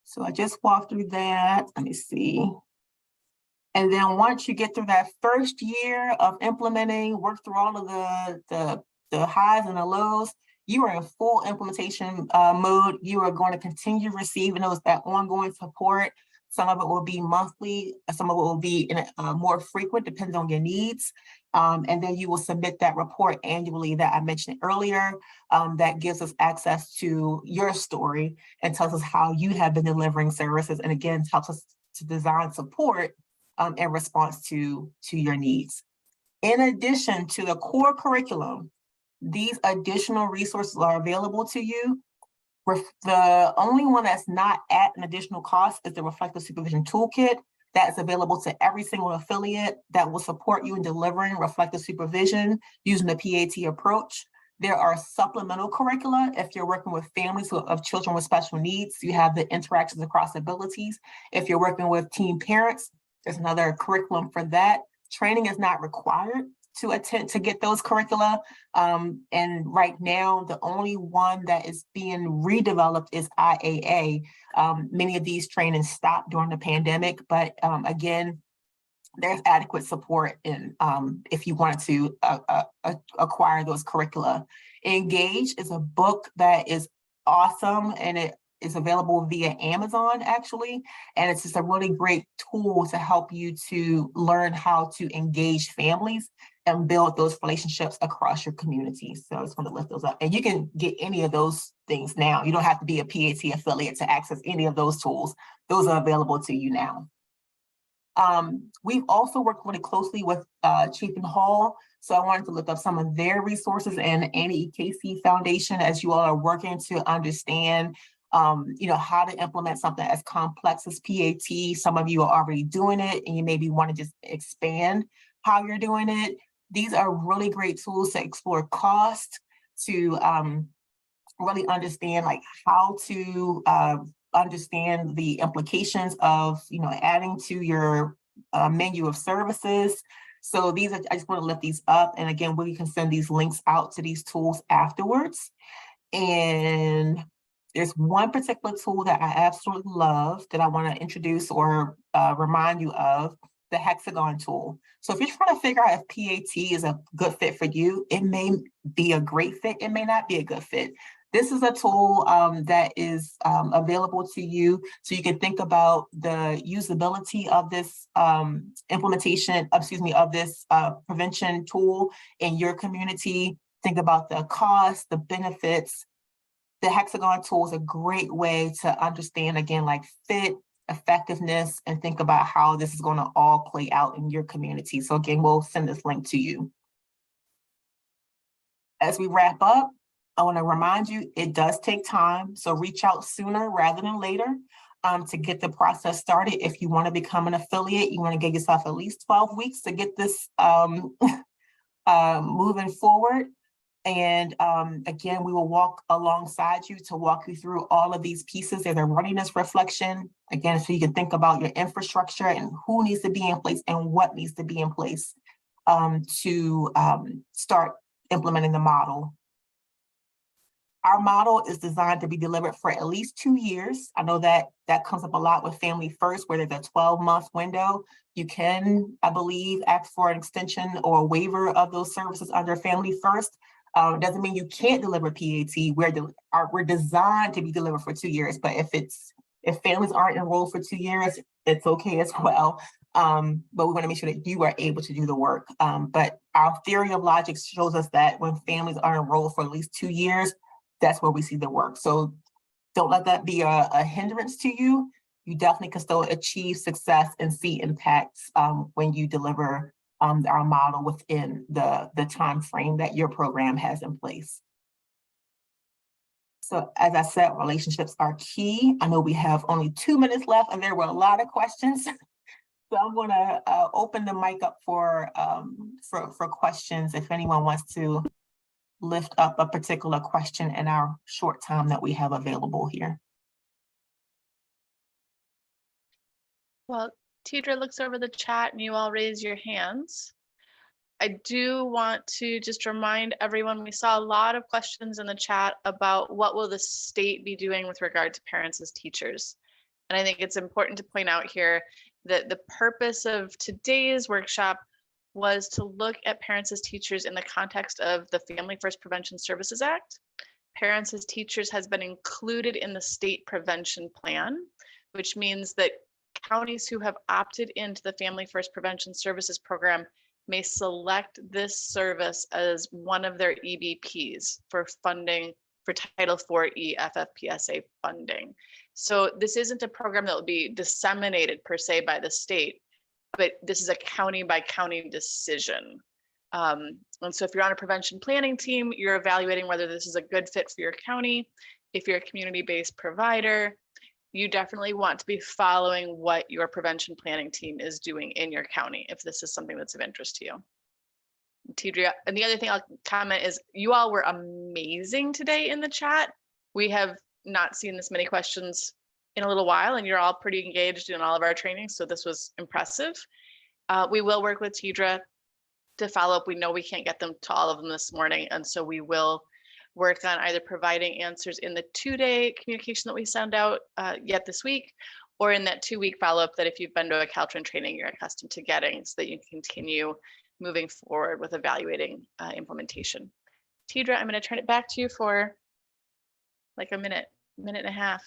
So I just walked through that. Let me see. And then once you get through that first year of implementing, work through all of the highs and the lows, you are in full implementation mode. You are going to continue receiving that ongoing support. Some of it will be monthly, some of it will be more frequent, depending on your needs. And then you will submit that report annually that I mentioned earlier, that gives us access to your story and tells us how you have been delivering services, and again, helps us to design support in response to your needs. In addition to the core curriculum, these additional resources are available to you. The only one that's not at an additional cost is the Reflective Supervision Toolkit. That's available to every single affiliate that will support you in delivering reflective supervision using the PAT approach. There are supplemental curricula. If you're working with families of children with special needs, you have the interactions across abilities. If you're working with teen parents, there's another curriculum for that. Training is not required to get those curricula. And right now, the only one that is being redeveloped is IAA. Many of these trainings stopped during the pandemic, but again, there's adequate support in if you wanted to acquire those curricula. Engage is a book that is awesome, and it is available via Amazon actually. And it's just a really great tool to help you to learn how to engage families and build those relationships across your community. So I just want to lift those up. And you can get any of those things now. You don't have to be a PAT affiliate to access any of those tools. Those are available to you now. We've also worked really closely with Chief and Hall. So I wanted to look up some of their resources and Annie Casey Foundation as you all are working to understand how to implement something as complex as PAT. Some of you are already doing it and you maybe want to just expand how you're doing it. These are really great tools to explore cost, to really understand like how to understand the implications of adding to your menu of services. So these are, I just want to lift these up. And again, we can send these links out to these tools afterwards. And there's one particular tool that I absolutely love that I want to introduce or remind you of, the hexagon tool. So if you're trying to figure out if PAT is a good fit for you, it may be a great fit, it may not be a good fit. This is a tool that is available to you, so you can think about the usability of this of this prevention tool in your community. Think about the cost, the benefits. The hexagon tool is a great way to understand, again, like fit, effectiveness, and think about how this is going to all play out in your community. So again, we'll send this link to you. As we wrap up, I want to remind you, it does take time. So reach out sooner rather than later to get the process started. If you want to become an affiliate, you want to give yourself at least 12 weeks to get this moving forward. And again, we will walk alongside you to walk you through all of these pieces. There's a readiness reflection, again, so you can think about your infrastructure and who needs to be in place and what needs to be in place to start implementing the model. Our model is designed to be delivered for at least 2 years. I know that that comes up a lot with Family First, where there's a 12-month window. You can, I believe, ask for an extension or a waiver of those services under Family First. Doesn't mean you can't deliver PAT. We're designed to be delivered for 2 years, but if families aren't enrolled for 2 years, it's okay as well. But we want to make sure that you are able to do the work. But our theory of logic shows us that when families are enrolled for at least 2 years, that's where we see the work. So don't let that be a hindrance to you. You definitely can still achieve success and see impacts when you deliver our model within the time frame that your program has in place. So as I said, relationships are key. I know we have only 2 minutes left and there were a lot of questions. So I'm going to open the mic up for questions if anyone wants to lift up a particular question in our short time that we have available here. Well, Tidra looks over the chat and you all raise your hands. I do want to just remind everyone, we saw a lot of questions in the chat about what will the state be doing with regard to parents as teachers. And I think it's important to point out here that the purpose of today's workshop was to look at parents as teachers in the context of the Family First Prevention Services Act. Parents as teachers has been included in the state prevention plan, which means that counties who have opted into the Family First Prevention Services program may select this service as one of their EBPs for funding for Title IV FFPSA funding. So this isn't a program that will be disseminated per se by the state, but this is a county by county decision. And so if you're on a prevention planning team, you're evaluating whether this is a good fit for your county. If you're a community-based provider, you definitely want to be following what your prevention planning team is doing in your county, if this is something that's of interest to you. Tidria. And the other thing I'll comment is you all were amazing today in the chat. We have not seen this many questions in a little while, and you're all pretty engaged in all of our trainings. So this was impressive. We will work with Tidra to follow up. We know we can't get them to all of them this morning. And so we will work on either providing answers in the 2-day communication that we send out yet this week, or in that 2-week follow-up that if you've been to a Caltrain training, you're accustomed to getting, so that you can continue moving forward with evaluating implementation. Tidra, I'm going to turn it back to you for like a minute and a half.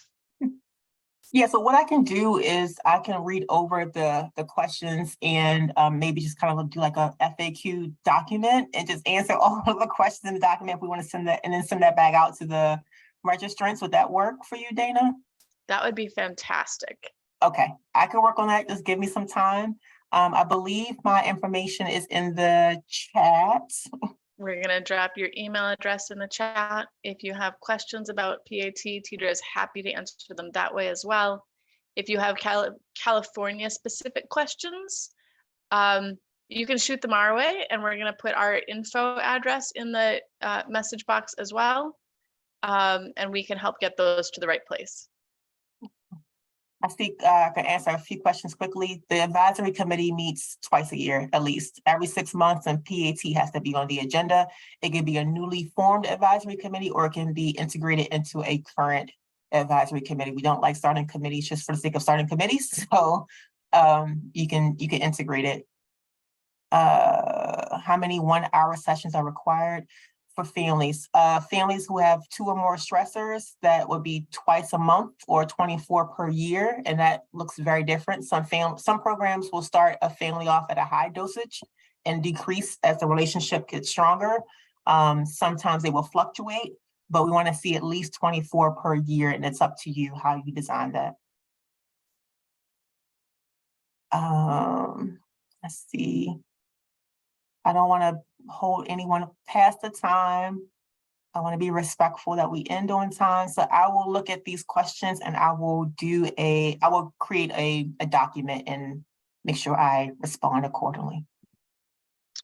Yeah, so what I can do is I can read over the questions and maybe just kind of do like a FAQ document and just answer all of the questions in the document if we want to send that, and then send that back out to the registrants. Would that work for you, Dana? That would be fantastic. Okay, I can work on that. Just give me some time. I believe my information is in the chat. We're going to drop your email address in the chat. If you have questions about PAT, Tidra is happy to answer them that way as well. If you have California specific questions, you can shoot them our way, and we're going to put our info address in the message box as well. And we can help get those to the right place. I think I can answer a few questions quickly. The advisory committee meets twice a year, at least every 6 months, and PAT has to be on the agenda. It can be a newly formed advisory committee, or it can be integrated into a current advisory committee. We don't like starting committees just for the sake of starting committees. So you can integrate it. How many 1-hour sessions are required? For families, families who have 2 or more stressors, that would be twice a month or 24 per year, and that looks very different. Some programs will start a family off at a high dosage and decrease as the relationship gets stronger. Sometimes they will fluctuate, but we want to see at least 24 per year, and it's up to you how you design that. Let's see. I don't want to hold anyone past the time. I want to be respectful that we end on time. So I will look at these questions and I will create a document and make sure I respond accordingly.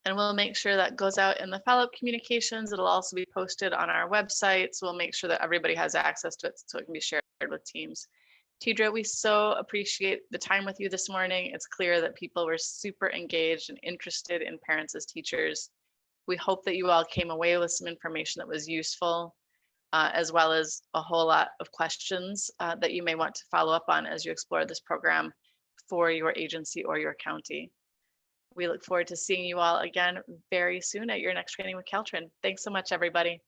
And we'll make sure that goes out in the follow-up communications. It'll also be posted on our website. So we'll make sure that everybody has access to it so it can be shared with teams. Tidra, we so appreciate the time with you this morning. It's clear that people were super engaged and interested in parents as teachers. We hope that you all came away with some information that was useful, as well as a whole lot of questions that you may want to follow up on as you explore this program for your agency or your county. We look forward to seeing you all again very soon at your next training with Caltrain. Thanks so much, everybody.